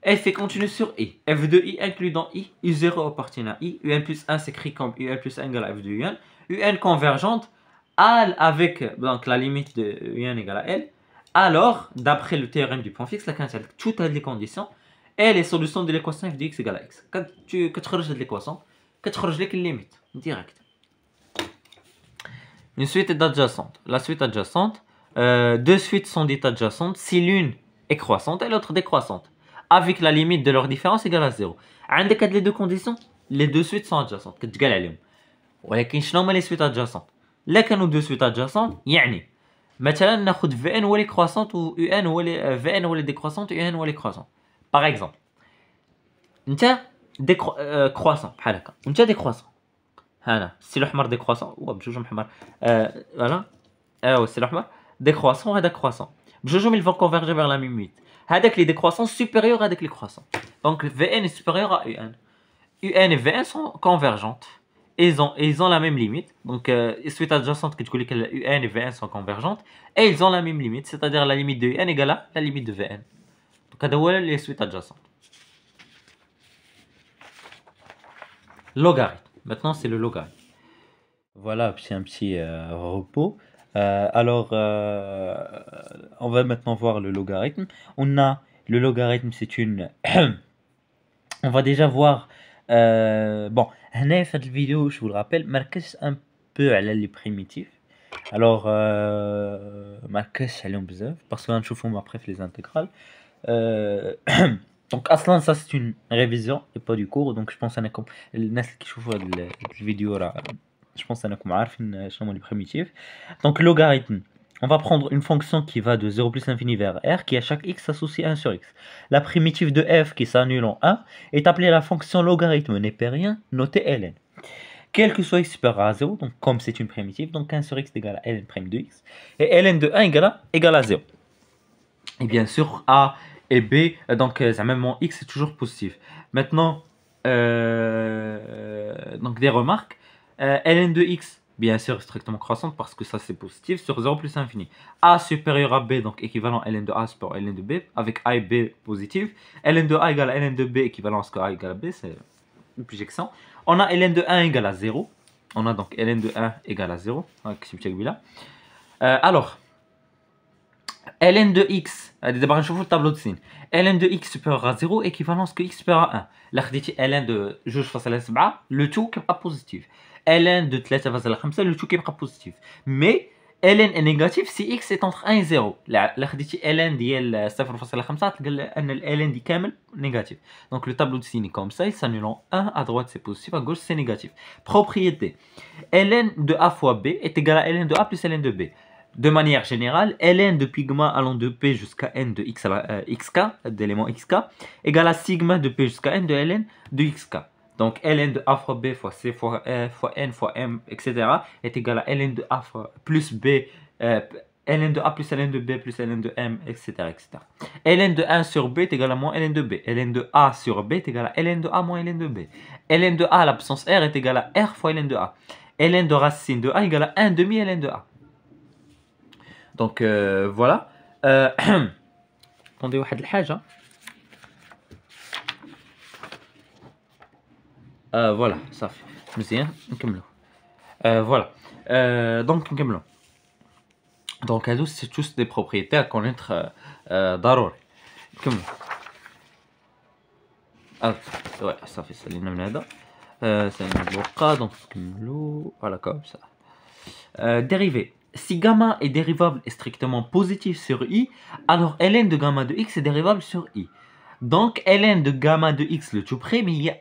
F est continu sur I. F de I inclus dans I. U0 appartient à I. UN plus 1 s'écrit comme UN plus 1 égale à F de UN. UN convergente avec donc, la limite de UN égale à L. Alors, d'après le théorème du point fixe, là, quand tu as toutes les conditions, et les solutions de l'équation f de x égale à x. Quand tu retires de l'équation, tu retires les limites direct. Une suite est adjacente. La suite adjacente, deux suites sont dites adjacentes si l'une est croissante et l'autre décroissante, avec la limite de leur différence égale à 0. عندك هاد les deux conditions, les deux suites sont adjacentes كتقال عليهم. ولكن شنو هما les suites adjacentes؟ لا كانوا deux suites adjacentes يعني مثلا ناخذ Vn هو اللي croissante و Un هو اللي Vn هو اللي décroissante و Un هو اللي croissant. Par exemple, انت croissant بحال هكا وانت décroissant. هنا السيلو احمر décroissant وبجوج محمر فوالا السيلو احمر décroissant وهذا croissant. بجوجهم ils vont converger vers la même limite. هذاك les décroissants supérieurs à les croissants. Donc Vn est supérieur à Un. Un et Vn sont convergentes. Ils ont la même limite. Donc suite adjacente que tu dis que Un et Vn sont convergentes. Et ils ont la même limite. C'est-à-dire la limite de Un égale à la limite de Vn. Donc هذا les suites adjacentes. Logarithme. Maintenant c'est le logarithme. Voilà, c'est un petit repos. Alors, on va maintenant voir le logarithme. On a le logarithme, c'est une. On va déjà voir. Bon, هنا في cette vidéo, je vous le rappelle, marquez un peu à les primitifs. Alors, marquez عليهم بزاف parce qu'on va après les intégrales. Donc, Aslan, ça c'est une révision et pas du cours. Donc, je pense à comme الناس اللي كيشوفوا هاد الفيديو راه je pense انكم عارفين شنو هما les primitifs. Donc, logarithme. On va prendre une fonction qui va de 0 plus l'infini vers r, qui à chaque x s'associe 1 sur x. La primitive de f qui s'annule en 1 est appelée la fonction logarithme népérien, notée ln. Quel que soit x supérieur à 0, donc comme c'est une primitive, donc 1 sur x est égal à ln prime de x, et ln de 1 égale à 0. Et bien sûr, a et b, donc mon x est toujours positif. Maintenant, donc des remarques, ln de x, bien sûr, strictement croissante parce que ça c'est positif, sur 0 plus infini. A supérieur à b, donc équivalent ln de a supérieur à ln de b, avec a et b positif. Ln de a égale à ln de b, équivalent à ce que a égale à b, c'est une projection. On a ln de 1 égale à 0. On a donc ln de 1 égale à 0. Alors, ln de x, d'abord on le tableau de signe. ln de x supérieur à 0 équivalent à ce que x supérieur à 1. Là, ln de 2 فاصلة 7, le tout qui est positif. ln de 3,5, le tout qui est positif. Mais ln est négatif si x est entre 1 et 0. Là, ln ديال 0,5 تلقى ان ln دي كامل négatif. Donc le tableau de signe est comme ça, il s'annule en 1, à droite c'est positif, à gauche c'est négatif. Propriété. ln de a fois b est égal à ln de a plus ln de b. De manière générale, ln de sigma allant de p jusqu'à n de x à la, xk, d'élément xk, égale à sigma de p jusqu'à n de ln de xk. Donc ln de a fois b fois c fois fois n fois m, etc. est égal à ln de a fois plus b, ln de a plus ln de b plus ln de m, etc. etc. ln de 1 sur b est égal à moins ln de b. ln de a sur b est égal à ln de a moins ln de b. ln de a à la puissance r est égal à r fois ln de a. ln de racine de a égale à 1 demi ln de a. Donc voilà. attendez واحد الحاجة. voilà, صافي مزيان نكملو. voilà. donc نكملو. Donc هادو c'est tous des propriétés à connaître ضروري. نكملو. ouais صافي سالينا من هذا. سالينا الورقة donc نكملو. voilà comme ça. Dérivé. Si gamma est dérivable et strictement positif sur i, alors ln de gamma de x est dérivable sur i. Donc ln de gamma de x le tout prime, il y a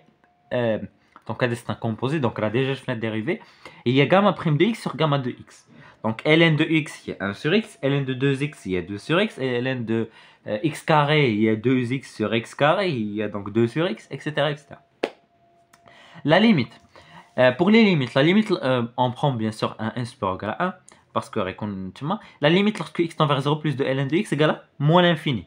donc c'est un composé, donc là déjà je viens de dériver, et il y a gamma prime de x sur gamma de x. Donc ln de x il y a 1 sur x, ln de 2x il y a 2 sur x, et ln de x carré il y a 2x sur x carré, il y a donc 2 sur x, etc. etc. La limite. Pour les limites, la limite on prend bien sûr un 1 supérieur égal à 1. Parce que la limite lorsque x tend vers 0 plus de ln de x égale à moins l'infini.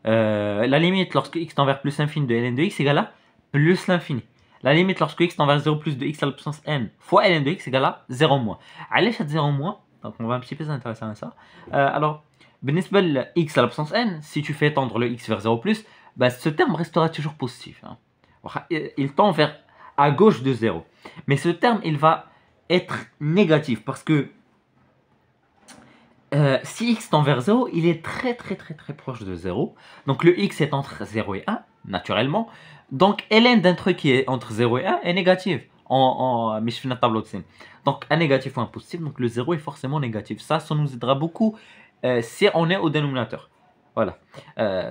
La limite lorsque x tend vers plus l'infini de ln de x égale à plus l'infini. La limite lorsque x tend vers 0 plus de x à la puissance n fois ln de x égale à 0 moins. Allez, c'est 0 moins. Donc on va un petit peu s'intéresser à ça. Alors, بالنسبة x à la puissance n, si tu fais tendre le x vers 0 plus, bah, ce terme restera toujours positif. Hein. Il tend vers à gauche de 0. Mais ce terme, il va être négatif parce que si x tend vers 0, il est très proche de 0. Donc le x est entre 0 et 1, naturellement. Donc ln d'un truc qui est entre 0 et 1 est négatif. Mais je fais un tableau de signe. Donc un négatif ou un positif, donc le 0 est forcément négatif. Ça nous aidera beaucoup si on est au dénominateur. Voilà.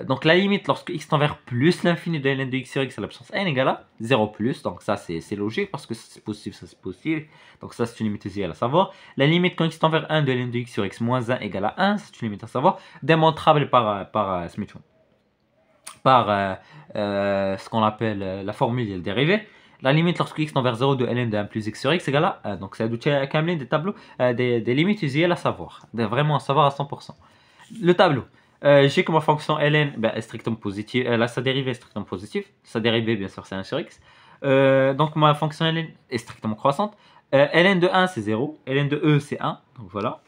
Donc la limite lorsque x tend vers plus l'infini de ln de x sur x à la puissance n égale à 0 plus. Donc ça c'est logique parce que c'est positif, ça c'est positif. Donc ça c'est une limite usuelle à savoir. La limite quand x tend vers 1 de ln de x sur x moins 1 égale à 1, c'est une limite à savoir. Démontrable par ce qu'on appelle la formule dérivée. La limite lorsque x tend vers 0 de ln de 1 plus x sur x égale à 1. Donc c'est des tableaux, des limites usuelles à savoir. Vraiment à savoir à 100%. Le tableau. J'ai que ma fonction ln est strictement positive. Là, sa dérivée est strictement positive. Sa dérivée, bien sûr, c'est 1 sur x. Donc, ma fonction ln est strictement croissante. Ln de 1, c'est 0. Ln de e, c'est 1. Donc, voilà.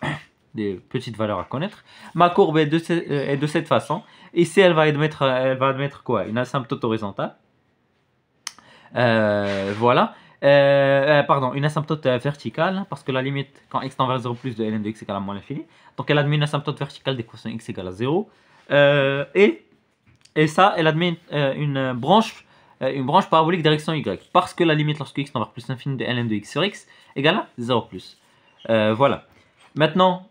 Des petites valeurs à connaître. Ma courbe est de cette façon. Ici, elle va admettre quoi? Une asymptote horizontale. Voilà. Pardon, une asymptote verticale, parce que la limite, quand x tend vers 0 plus de ln de x égale à moins l'infini. Donc elle admet une asymptote verticale d'équation x égale à 0. Et ça, elle admet une branche parabolique direction y, parce que la limite lorsque x tend vers plus l'infini de ln de x sur x égale à 0 plus. Voilà. Maintenant,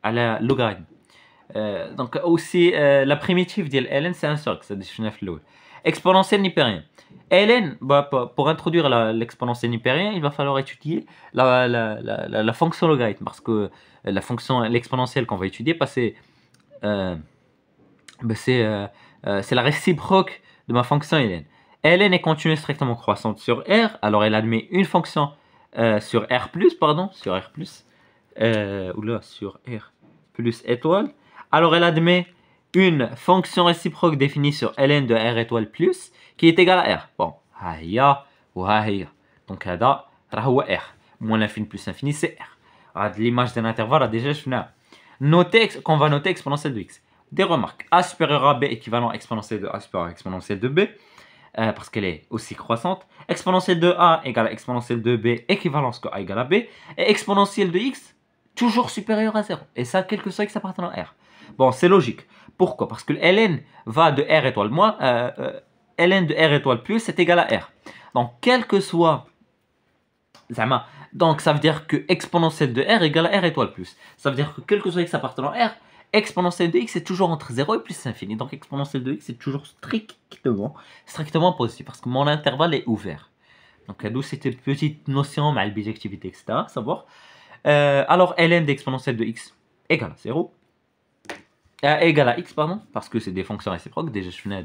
على logarithme. Donc aussi la primitive de ln c'est 1 sur x, exponentielle n'y peut rien. ln, pour introduire l'exponentielle n'y peut rien, il va falloir étudier la fonction logarithme, parce que l'exponentielle qu'on va étudier, c'est la réciproque de ma fonction ln. ln est continue strictement croissante sur R, alors elle admet une fonction sur R+, sur R plus étoile. Alors elle admet une fonction réciproque définie sur ln de R étoile plus qui est égale à R. Bon, donc هذا هو R. Moins l'infini plus l'infini, c'est R. L'image d'un intervalle, déjà je qu'on va noter exponentielle de x. Des remarques. A supérieur à B équivalent à exponentielle de A supérieur à exponentielle de B. Parce qu'elle est aussi croissante. Exponentielle de A égale à exponentielle de B, équivalence que A égale à B. Et exponentielle de x, toujours supérieur à 0. Et ça, quel que soit x appartenant à R. Bon, c'est logique. Pourquoi? Parce que ln va de R étoile moins, ln de R étoile plus est égal à R. Donc, quel que soit... Donc, ça veut dire que exponentielle de R égale à R étoile plus. Ça veut dire que quel que soit x appartenant à R, exponentielle de x est toujours entre 0 et plus l'infini. Donc, exponentielle de x est toujours strictement positif, parce que mon intervalle est ouvert. Donc, d'où c'était une petite notion, mal bijectivité, etc. Savoir. Alors, ln d'exponentielle de x égale à 0. Égale à x, pardon, parce que c'est des fonctions réciproques. Déjà, je venais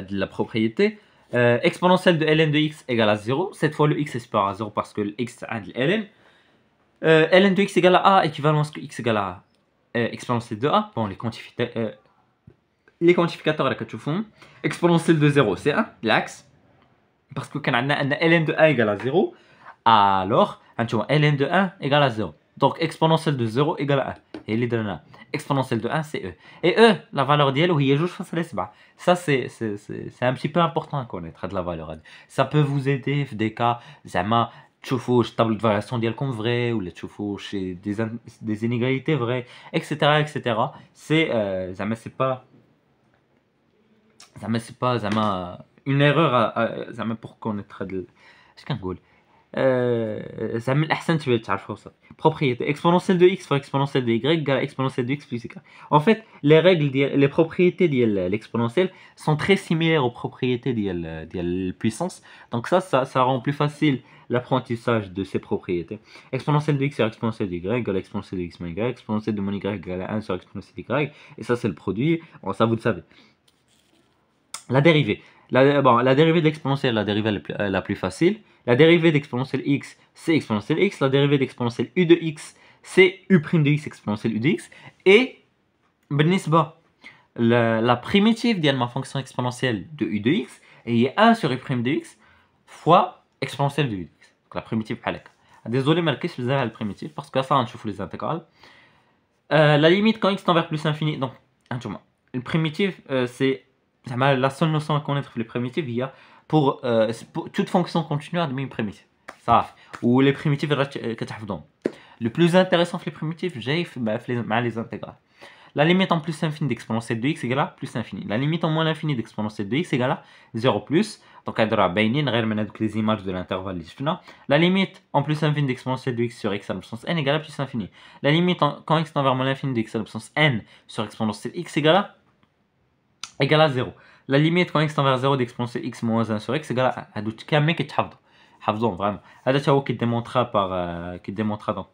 de la propriété. Exponentielle de ln de x égale à 0. Cette fois, le x est supérieur à 0 parce que le x a de ln. ln de x égale à a, équivalence que x égale à exponentielle de a. Bon, les quantificateurs, là, exponentielle de 0, c'est 1, l'axe. Parce que quand on a ln de 1 égale à 0, alors, ln de 1 égale à 0. Donc, exponentielle de 0 égale à 1. Et les deux là. Exponentielle de 1, c'est E. Et E, la valeur d'elle, oui, il face à l'espace. Ça, c'est un petit peu important à connaître, de la valeur. Ça peut vous aider dans des cas, zama, تشوفوا table de variation ديالكم vrai, ou تشوفوا chez des inégalités vraies, etc. C'est, c'est pas une erreur pour connaître اش كنقول زعما الاحسن تعرفوا صافي. Propriété exponentielle de x fois exponentielle de y égale exponentielle de x plus y. En fait, les propriétés de l'exponentielle sont très similaires aux propriétés de la puissance. Donc ça rend plus facile l'apprentissage de ces propriétés. Exponentielle de x sur exponentielle de y égale exponentielle de x moins y, exponentielle de mon y égale à 1 sur exponentielle de y, et ça c'est le produit. Bon, ça vous le savez. La dérivée. La dérivée de l'exponentielle, la dérivée la plus facile. La dérivée d'exponentielle x, c'est exponentielle x. La dérivée d'exponentielle u de x, c'est u' de x exponentielle u de x. Et, la primitive de ma fonction exponentielle de u de x, et il y a 1 sur u' de x fois exponentielle de u de x. Donc la primitive palette. Désolé, mais je faisais la primitive, parce que ça, on chauffe les intégrales. La limite quand x tend vers plus l'infini, donc, une primitive, c'est la seule notion à connaître pour les primitives, il y a pour toute fonction continue à une primitive. Ça, ou les primitives, le plus intéressant pour les primitives, j'ai les intégrales. La limite en plus infini d'exponentielle de x égale à plus l'infini. La limite en moins l'infini d'exponentielle de x égale à 0 plus. Donc, les images de l'intervalle. La limite en plus infini d'exponentielle de x sur x à la puissance n égale à plus l'infini. La limite quand x tend vers moins l'infini de x à la puissance n sur exponentielle x égale à 0. La limite quand x tend vers 0 d'exponentielle x moins 1 sur x égale à 1. هادو كاملين كيتحفظوا حفظوهم vraiment. هذا تا هو كيديمونطرا donc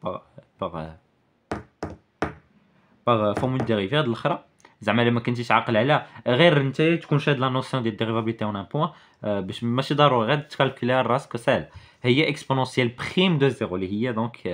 par formule dérivée هاد الاخرى زعما الا ما كنتيش عاقل عليها غير انت تكون شاد لا نوسيون ديال ديريفابيليتي اون ان بوين باش ماشي ضروري غير تكالكوليها راسك ساهل هي exponentielle prime de 0 اللي هي donc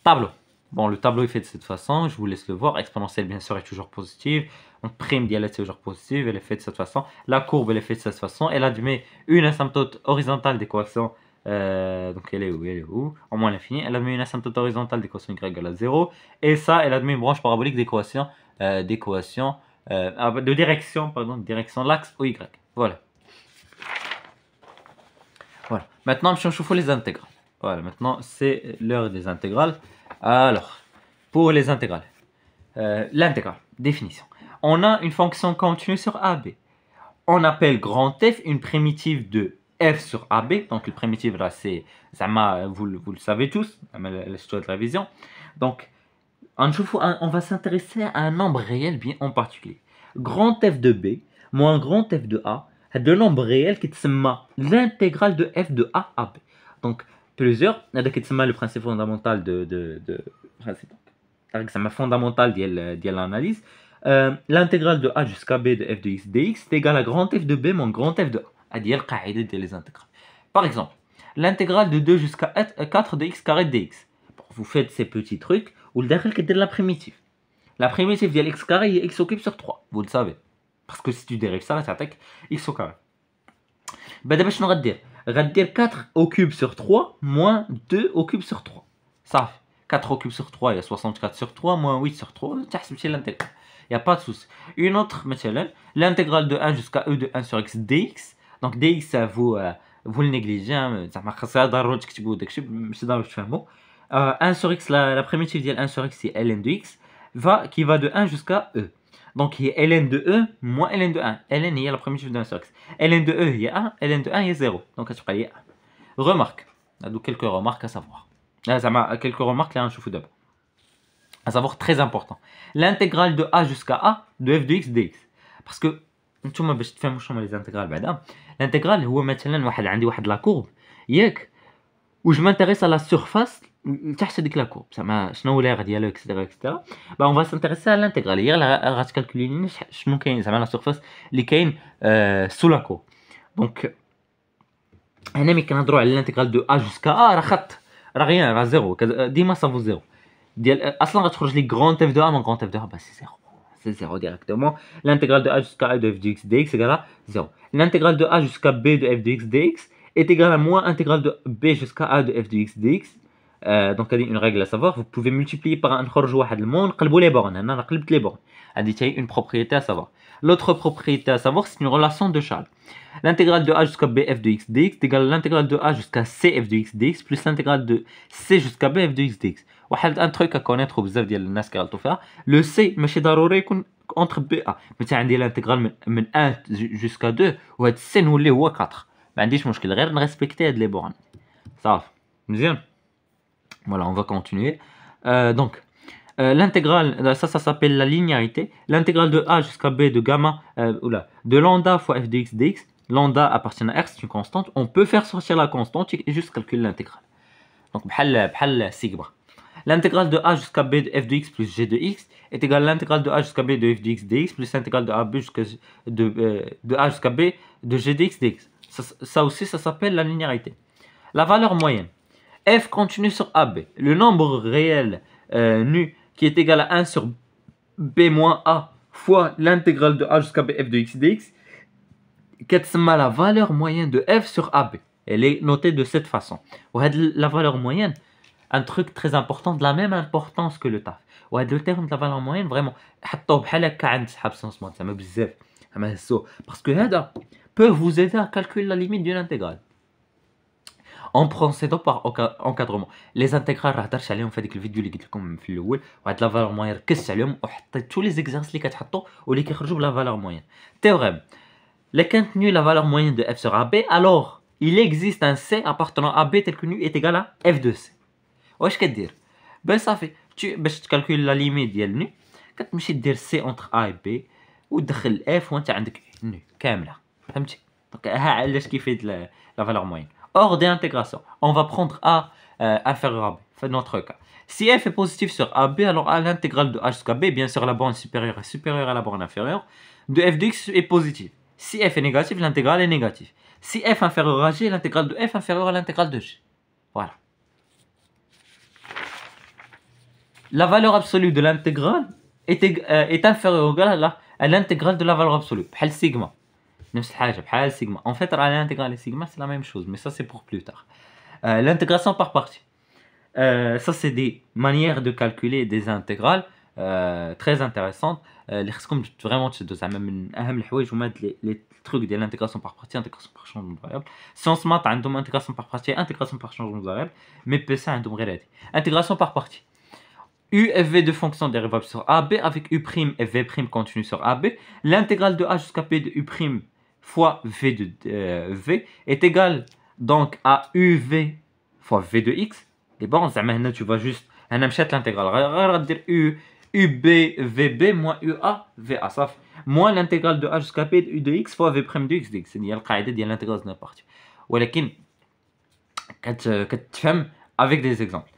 tableau. Bon, le tableau est fait de cette façon, je vous laisse le voir. Exponentielle, bien sûr, est toujours positive. Donc, prime d'IL est toujours positive, elle est faite de cette façon. La courbe, elle est faite de cette façon. Elle admet une asymptote horizontale d'équation. Donc, elle est où? Elle est où? En moins l'infini. Elle admet une asymptote horizontale d'équation y égale à 0. Et ça, elle admet une branche parabolique d'équation, de direction, pardon, direction l'axe OY. Voilà. Voilà. Maintenant, je vais les intégrales. Voilà, maintenant, c'est l'heure des intégrales. Alors, pour les intégrales, l'intégrale, définition. On a une fonction continue sur AB. On appelle grand F une primitive de F sur AB. Donc, le primitive, là, c'est, vous le savez tous, l'histoire de la révision. Donc, on va s'intéresser à un nombre réel bien en particulier. Grand F de B moins grand F de A, c'est un nombre réel qui s'appelle l'intégrale de F de A à B. Donc, plusieurs, c'est le principe fondamental fondamental de l'analyse. L'intégrale de A jusqu'à B de f de x dx est égale à grand F de B moins grand F de A. C'est les intégrales. Par exemple, l'intégrale de 2 jusqu'à 4 de x carré dx. Bon, vous faites ces petits trucs où le derrière est de la primitive. La primitive de x carré est x au cube sur 3. Vous le savez. Parce que si tu dérives ça, ça t'attaque x au carré. D'abord, je vais dire 4 au cube sur 3 moins 2 au cube sur 3. Ça fait 4 au cube sur 3, il y a 64 sur 3 moins 8 sur 3. C'est l'intégrale. Il n'y a pas de souci. Une autre, l'intégrale de 1 jusqu'à e de 1 sur x dx. Donc dx, vous le négligez. 1 sur x, la primitive de 1 sur x, c'est ln de x, qui va de 1 jusqu'à e. Donc, il y a ln de e moins ln de 1. ln, il y a la primitive de 1 sur x. ln de e, il y a 1. ln de 1, il y a 0. Donc, il y a 1. Remarque. Donc, quelques remarques à savoir. Quelques remarques, là, je vous d'abord. À savoir, très important. L'intégrale de a jusqu'à a de f de x dx. Parce que, tu m'as dit, les intégrales, l'intégrale, c'est maintenant, j'ai la courbe. Où je m'intéresse à la surface تحت ديك لا كورب زعما شنو l'air ديالو اكسترا on va s'intéresser à l'intégrale هي غتكالكولي لنا شنو كاين زعما لا سورفاس اللي كاين سو لا كورب دونك هنا ملي كنهضروا على الانتيغرال دو ا جوسكا ا راه خط راه غيان راه زيرو ديما صافو زيرو ديال اصلا غتخرج لي غران اف دو ا من غران اف دو ا سي زيرو ديريكتومون l'intégrale de a jusqu'à a de f de x dx égale à 0. L'intégrale de a jusqu'à b de f de x dx est égale à moins intégrale de b jusqu'à a de f de x dx. Donc, il y a une règle à savoir, vous pouvez multiplier par un خرج واحد المون قلبوا les bornes. أنا قلبت les bornes. Il y a une propriété à savoir. L'autre propriété à savoir, c'est une relation de Charles. L'intégrale de a jusqu'à b f de x dx est égale à l'intégrale de a jusqu'à c f de x dx plus l'intégrale de c jusqu'à b f de x dx. Un truc à connaître بزاف ديال الناس كيغلطوا فيها. Le c ماشي ضروري يكون entre b a. مثلا عندي l'intégrale من 1 jusqu'à 2 وهاد c نولي هو 4. ما عنديش مشكل غير نريسبكتي هاد لي بورن. صافي. مزيان. Voilà, on va continuer. L'intégrale, ça s'appelle la linéarité. L'intégrale de a jusqu'à b de gamma, de lambda fois f de x dx. Lambda appartient à r, c'est une constante. On peut faire sortir la constante et juste calculer l'intégrale. Donc, bhal sigma. L'intégrale de a jusqu'à b de f de x plus g de x est égale à l'intégrale de a jusqu'à b de f de x dx plus l'intégrale de a jusqu'à b de g de x dx. Ça aussi, ça s'appelle la linéarité. La valeur moyenne. F continue sur AB, le nombre réel nu qui est égal à 1 sur B moins A fois l'intégrale de A jusqu'à B f de x dx, qu'est-ce la valeur moyenne de F sur AB. Elle est notée de cette façon. La valeur moyenne, un truc très important, de la même importance que le taf. Le terme de la valeur moyenne, vraiment, parce que ça peut vous aider à calculer la limite d'une intégrale. En procédant par encadrement. Les intégrales راه هضرت عليهم في هذيك الفيديو اللي قلت لكم في الاول وهاد لا فالور موين ركزت عليهم وحطيت tous les exercices اللي كتحطوا واللي كيخرجوا بلا فالور موين. Théorème. Le contenu la valeur moyenne de f sur AB, alors il existe un C appartenant à B tel que nu est égal à f de C. واش كدير؟ ben صافي باش تكالكول لا ليميت ديال نو كتمشي دير C entre A et B ودخل f وانت عندك نو كامله. فهمتي؟ دونك ها علاش كيفيد la valeur moyenne. Hors des intégrations, on va prendre A inférieur à B, c'est notre cas. Si f est positif sur AB, alors à l'intégrale de h jusqu'à B, bien sûr la borne supérieure est supérieure à la borne inférieure, de f de x est positive. Si f est négatif, l'intégrale est négative. Si f inférieur à g, l'intégrale de f inférieure à l'intégrale de g. Voilà. La valeur absolue de l'intégrale est inférieure ou égale à l'intégrale de la valeur absolue. بحال sigma. نفس الحاجة بحال sigma. En fait, l'intégrale et sigma, c'est la même chose, mais ça c'est pour plus tard. L'intégration par partie. Ça c'est des manières de calculer des intégrales très intéressantes. اللي خصكم vraiment تشدوا زعما من أهم الحوايج هما les trucs de l'intégration par partie, intégration par changement de variable. Sciences maths عندهم intégration par partie, intégration par changement de variable, mais PC عندهم غير هذه. Intégration par partie. U f v de fonction dérivable sur AB avec U' et V' continu sur AB. L'intégrale de A jusqu'à P de U' fois V de V est égale donc à UV fois V de X. Et bon, maintenant tu vas juste un amchet l'intégrale. Regarde dire U UB VB moins UA VA صافي. Moins l'intégrale de A jusqu'à P de U de X fois V' de X dx. C'est القاعدة ديال l'intégration de partie. ولكن كتفهم avec des exemples.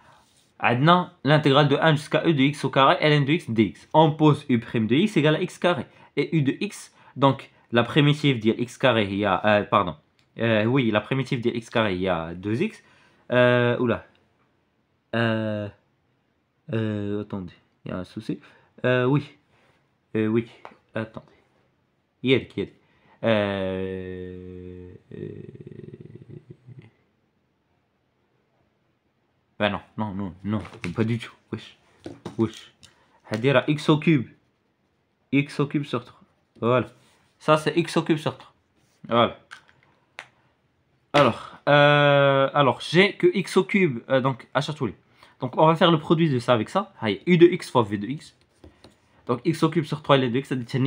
Maintenant, l'intégrale de 1 jusqu'à e de x au carré ln de x dx. On pose u' de x égale à x carré. Et u de x, donc la primitive de x carré, il y a. Pardon. Oui, la primitive de x carré, il y a 2x. Oula. Attendez, il y a un souci. Oui. Oui. Attendez. Yed. Ben non, pas du tout. Wesh. C'est-à-dire à x au cube. X au cube sur 3. Voilà. Ça, c'est x au cube sur 3. Voilà. Alors j'ai que x au cube. Donc, achetez-les. Donc, on va faire le produit de ça avec ça. U de x fois v de x. Donc, x au cube sur 3 ln de x. C'est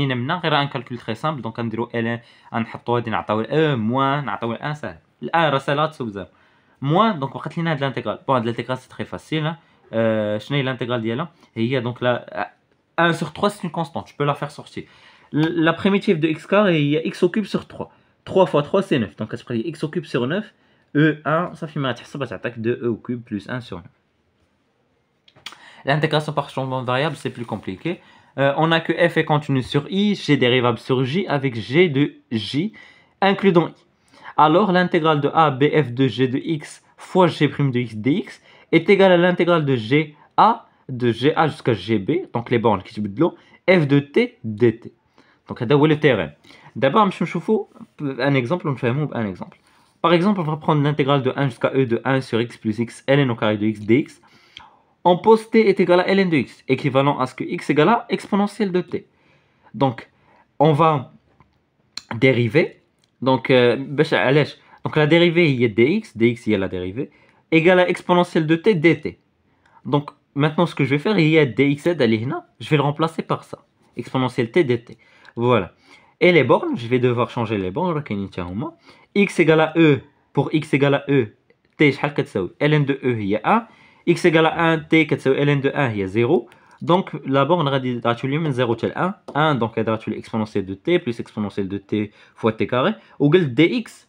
un calcul très simple. Donc, on va ln. On va moins. On va 1 ça. الآن رسالات سوزا. Moins, donc on va de l'intégrale. Bon, de l'intégrale c'est très facile. L'intégrale d'Yala. Et il y a donc là 1 sur 3 c'est une constante. Je peux la faire sortir. La primitive de x carré, il y a x au cube sur 3. 3 fois 3 c'est 9. Donc on se x au cube sur 9. E1, ça fait ma attaque de e au cube plus 1 sur 9. L'intégration par changement de variable c'est plus compliqué. On a que f est continu sur i, g dérivable sur j avec g de j inclus dans i. Alors l'intégrale de a bf de g de x fois g' de x dx est égale à l'intégrale de ga jusqu'à gb, donc les bornes qui se de l'eau, f de t dt. Donc c'est le théorème. D'abord, on va voir un exemple, un exemple. Par exemple, on va prendre l'intégrale de 1 jusqu'à e de 1 sur x plus x ln au carré de x dx. On pose t est égal à ln de x, équivalent à ce que x égale à exponentielle de t. Donc, on va dériver. Donc, la dérivée, il y a dx il y a la dérivée, égale à exponentielle de t dt. Donc, maintenant, ce que je vais faire, il y a dxz à l'ihna, je vais le remplacer par ça. Exponentielle t dt. Voilà. Et les bornes, je vais devoir changer les bornes. X égale à e, pour x égale à e, t, ln de e, il y a 1. X égale à 1, t, ln de 1, il y a 0. Donc, la borne radie de 0 tel 1. 1, donc elle est exponentielle de t plus exponentielle de t fois t carré. Ou dx,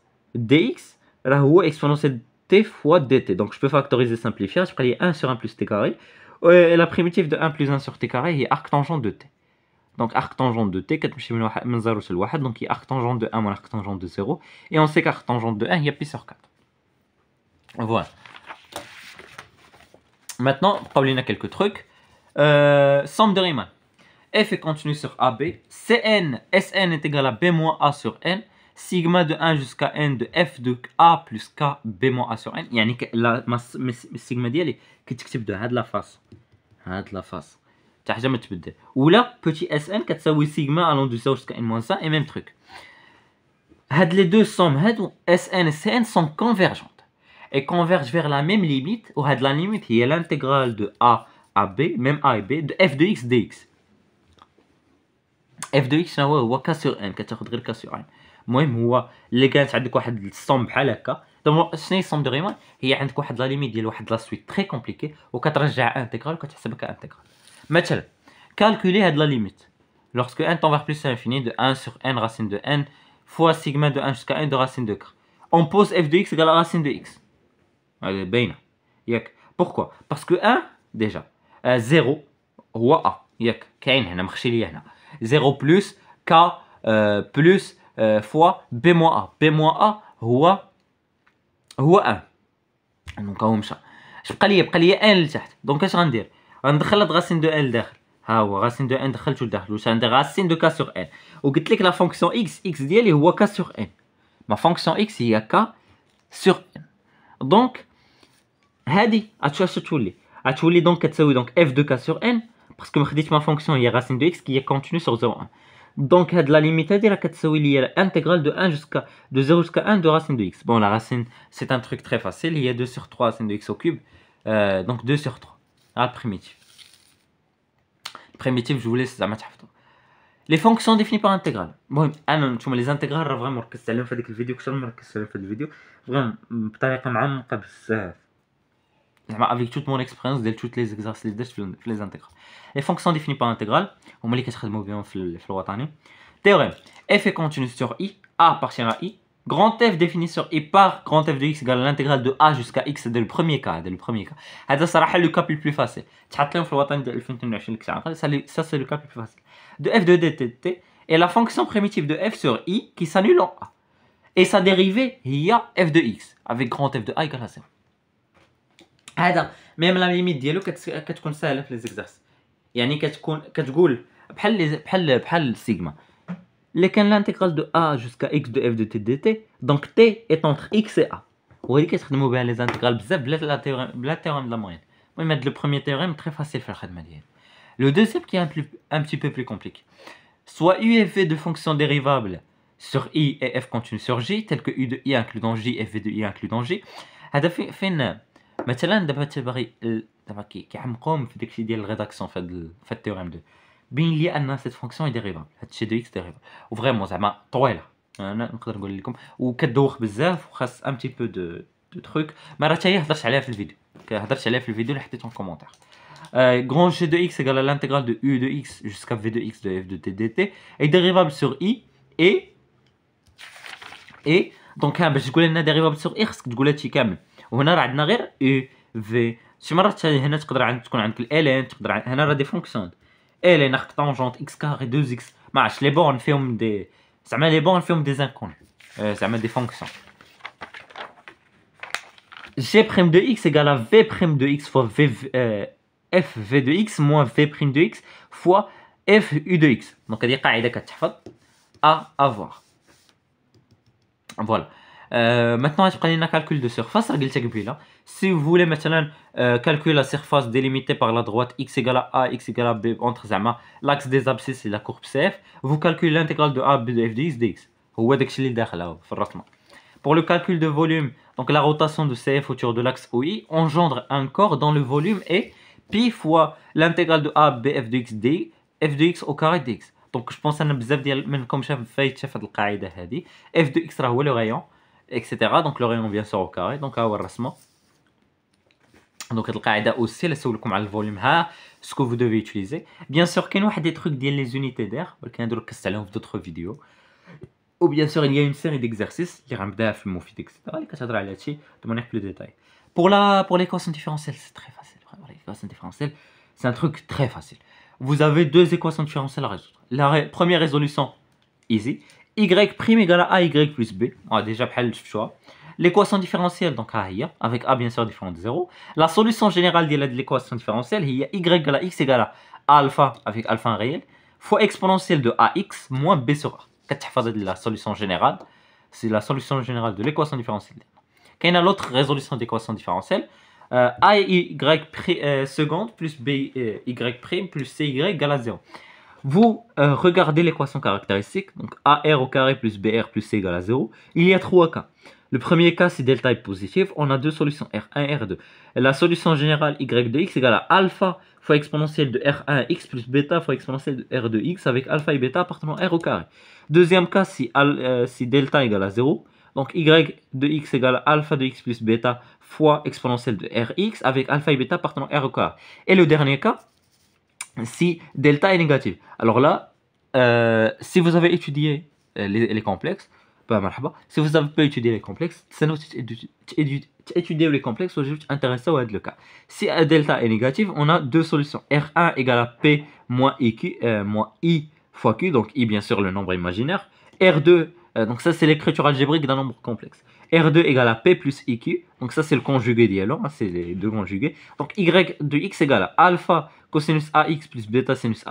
là, où exponentielle de t fois dt. Donc, je peux factoriser, simplifier. Je prends 1 sur 1 plus t carré. Et la primitive de 1 plus 1 sur t carré est arctangente de t. Donc, arctangente de t, 0 c'est le 1. Donc, il y a arctangente de 1 moins arctangente de 0. Et on sait qu'arctangente de 1, il y a pi sur 4. Voilà. Maintenant, on a quelques trucs. Somme de Riemann. F est continu sur AB. Cn, Sn est égal à B moins A sur N. Sigma de 1 jusqu'à N de F de A plus K B moins A sur N. يعني السيجما ديالي كتكتب de هاد لا فاس. هاد لا فاس. حتى حاجة ما تبدل. ولا petit Sn كتساوي sigma allant de 0 jusqu'à N moins 1 et même truc. هاد les deux sommes هادو Sn et Cn sont convergentes. Et convergent vers la même limite. Ou la limite, il y a l'intégrale de A à B, même A et B, de f de x dx. f de x هو k sur n, كتاخد غير k sur n. المهم هو اللي كانت عندك واحد الصوم بحال هكا. دابا شنو هي الصوم دو ريمان؟ هي عندك واحد لا ليميت ديال واحد لا سويت تري كومبليكي وكترجع انتيغرال وكتحسبها كانتيغرال. مثلا calculer هاد لا ليميت lorsque n tend vers plus l'infini de 1 sur n racine de n fois sigma de 1 jusqu'à n de racine de k. On pose f de x égale à racine de x. باينه ياك. Pourquoi? Parce que 1 déjà 0 هو a ياك كاين هنا مخشي ليا هنا 0 plus k plus fois b moins a. b moins a هو 1. دونك هو مشى. اش بقى لي ان لتحت. دونك اش غندير؟ غندخل هاد غاسين دو ان لداخل. ها هو غاسين دو ان دخلته لداخل. واش غندير؟ غاسين دو كا سور ان. وقلت لك لا فونكسيون اكس ديالي هو كا سور ان. ما فونكسيون اكس هي كا سور ان. دونك هادي غتولي دونك كتساوي دونك اف دو كا سور ان باسكو خديت ما فونكسيون هي غاسين دو اكس كي هي كونتينيو سور 0,1. دونك هاد لا ليميت هادي راه كتساوي لي الانتيغرال دو 1 jusqu'à de 0 jusqu'à 1 de racine de x. Bon, la racine c'est un truc très facile, il y a 2 sur 3 racine de x au cube, donc 2 sur 3. Ah, primitif je vous laisse زعما تحفظوا. Les fonctions définies par intégrale. المهم انا نتوما لي زانتيغرال راه فريمون ركزت عليهم في هذاك الفيديو اكثر من ركزت عليهم في هذا الفيديو فريمون بطريقه معمقه بزاف. زعما avec toute mon expérience ديال toutes les exercices اللي درت في les intégrales. Les fonctions définies par intégrale هما اللي كتخدموا بهم في الوطني. Théorème. F est continu sur I, A appartient à I. Grand F défini sur I par grand F de X égale à l'intégrale de A jusqu'à X. C'est le premier cas. هذا صراحة le cas le plus facile. تحط لهم في الوطني ديال 2022 اللي كتعقل. Ça c'est le cas le plus facile. De F de DT est la fonction primitive de F sur I qui s'annule en A. Et sa dérivée هي F de X avec grand F de A égale à 0. هذا même la limite ديالو كتكون سهلة في les exercices. يعني كتقول بحال سيغما. لكن l'intégrale de A jusqu'à X de F de T dt, donc T est entre X et A. وهذه كتخدموا بها les intégrales بزاف بلا théorème de la moyenne. المهم هذا le premier théorème très facile في الخدمة ديالو. Le deuxième qui est un petit peu plus compliqué. Soit U est fait de fonctions dérivables sur I et F continue sur J, tel que U de I inclus dans J et F de I inclus dans J. هذا فين مثلا دابا تبغي دابا كيعمقوهم في داكشي ديال الريداكسيون في التيوريم 2. بين لي ان سيت فونكسيون ديريفابل هادشي دو اكس ديريفابل وفريمون زعما طويله انا نقدر نقول لكم وكدوخ بزاف وخاص ان بتي بو دو تروك ما راه حتى هي هضرت عليها في الفيديو اللي حطيته في الكومونتير. grand g de x égale à l'intégrale de u de x jusqu'à v de x de f de t dt est dérivable sur i et donc باش تقول لنا dérivable sur i خصك تقول هادشي كامل. وهنا راه عندنا غير u v. شي مرات هنا تقدر تكون عندك ال تقدر هنا راه دي فونكسيون ال ان تانجونت اكس كاري 2 اكس ما عرفتش لي بورن فيهم دي زعما لي بورن فيهم دي زانكون زعما دي فونكسيون. g prime de x égale à v prime de x fois v f v de x moins v prime de x fois f u de x. donc هذه قاعده كتحفظ à avoir. voilà. Maintenant, je prends un calcul de surface. Si vous voulez maintenant calculer la surface délimitée par la droite x égale à a, x égale à b entre l'axe des abscisses et la courbe CF, vous calculez l'intégrale de a b de f de x dx. Pour le calcul de volume, donc la rotation de CF autour de l'axe OI engendre un corps dont le volume est pi fois l'intégrale de a b f de x d f de x au carré dx. Donc je pense que بزاف ديال منكم شاف هاد القاعده هذه f de x راه هو لو rayon etc. donc le rayon bien sûr au carré. donc ها هو الرسمه. donc هاد القاعده aussi اللي سولكم على الفوليوم ها ce que vous devez utiliser. bien sûr كاين واحد دي تروك ديال les unités d'air ولكن هادو ركزت عليهم في d'autres vidéos. ou bien sûr il y a une série d'exercices اللي غنبداها في المفيد etc. اللي كتهضر على هادشي de manière plus détaillée. pour l'équation différentielle c'est très facile. l'équation différentielle c'est un truc très facile. vous avez deux équations différentielles à résoudre. La première résolution easy, y' égale à y plus b. déjà بحال شفتوها. l'équation différentielle donc هي avec a bien sûr différent de 0. la solution générale de l'équation différentielle هي y égale à x égale à alpha avec alpha réel fois exponentielle de ax moins b sur a. كتحفظ la solution générale, c'est la solution générale de l'équation différentielle. كاينه l'autre résolution d'équation différentielle, a y seconde plus b y prime plus cy égale à 0. Vous regardez l'équation caractéristique, donc AR au carré plus BR plus C égale à 0. Il y a trois cas. Le premier cas, si delta est positif, on a deux solutions, R1 et R2. La solution générale y de x égale à alpha fois exponentielle de R1x plus bêta fois exponentielle de R2x avec alpha et bêta appartenant R au carré. Deuxième cas, si delta égale à 0, donc y de x égale à alpha de x plus bêta fois exponentielle de Rx avec alpha et bêta appartenant R au carré. Et le dernier cas, si delta est négatif. Alors là, si vous avez étudié les complexes, si vous n'avez pas étudié les complexes, c'est étudier les complexes, ou juste intéressé au le cas. Si delta est négatif, on a deux solutions. R1 égale à P moins I fois Q, donc I bien sûr le nombre imaginaire. R2 Donc ça, c'est l'écriture algébrique d'un nombre complexe. R2 égale à P plus IQ. Donc ça, c'est le conjugué d'ILO, hein, c'est les deux conjugués. Donc Y de X égale à alpha cosinus AX plus bêta sinus,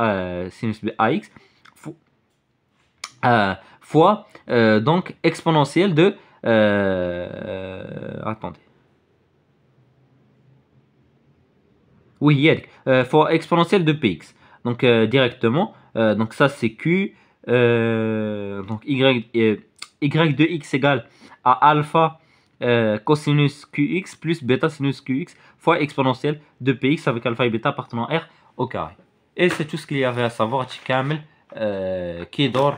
sinus AX fois donc exponentielle de... attendez. Oui, fois exponentielle de Px. Donc directement, donc ça c'est Q, donc y de x égale à alpha cosinus qx plus bêta sinus qx fois exponentielle de px avec alpha et bêta appartenant R au carré. Et c'est tout ce qu'il y avait à savoir. تكامل كي دور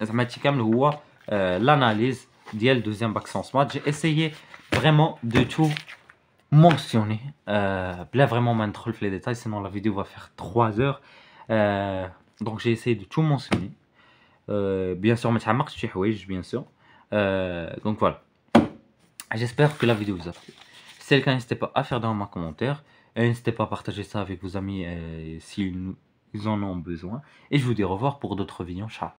زعما تكامل هو l'analyse ديال deuxième bac sciences maths. J'ai essayé vraiment de tout mentionner, là vraiment m'introdire les détails, sinon la vidéo va faire 3 heures. Donc j'ai essayé de tout mentionner. Bien sûr, bien sûr. Donc voilà. J'espère que la vidéo vous a plu. Si c'est le cas, n'hésitez pas à faire dans un commentaire. Et n'hésitez pas à partager ça avec vos amis s'ils en ont besoin. Et je vous dis au revoir pour d'autres vidéos. Ciao.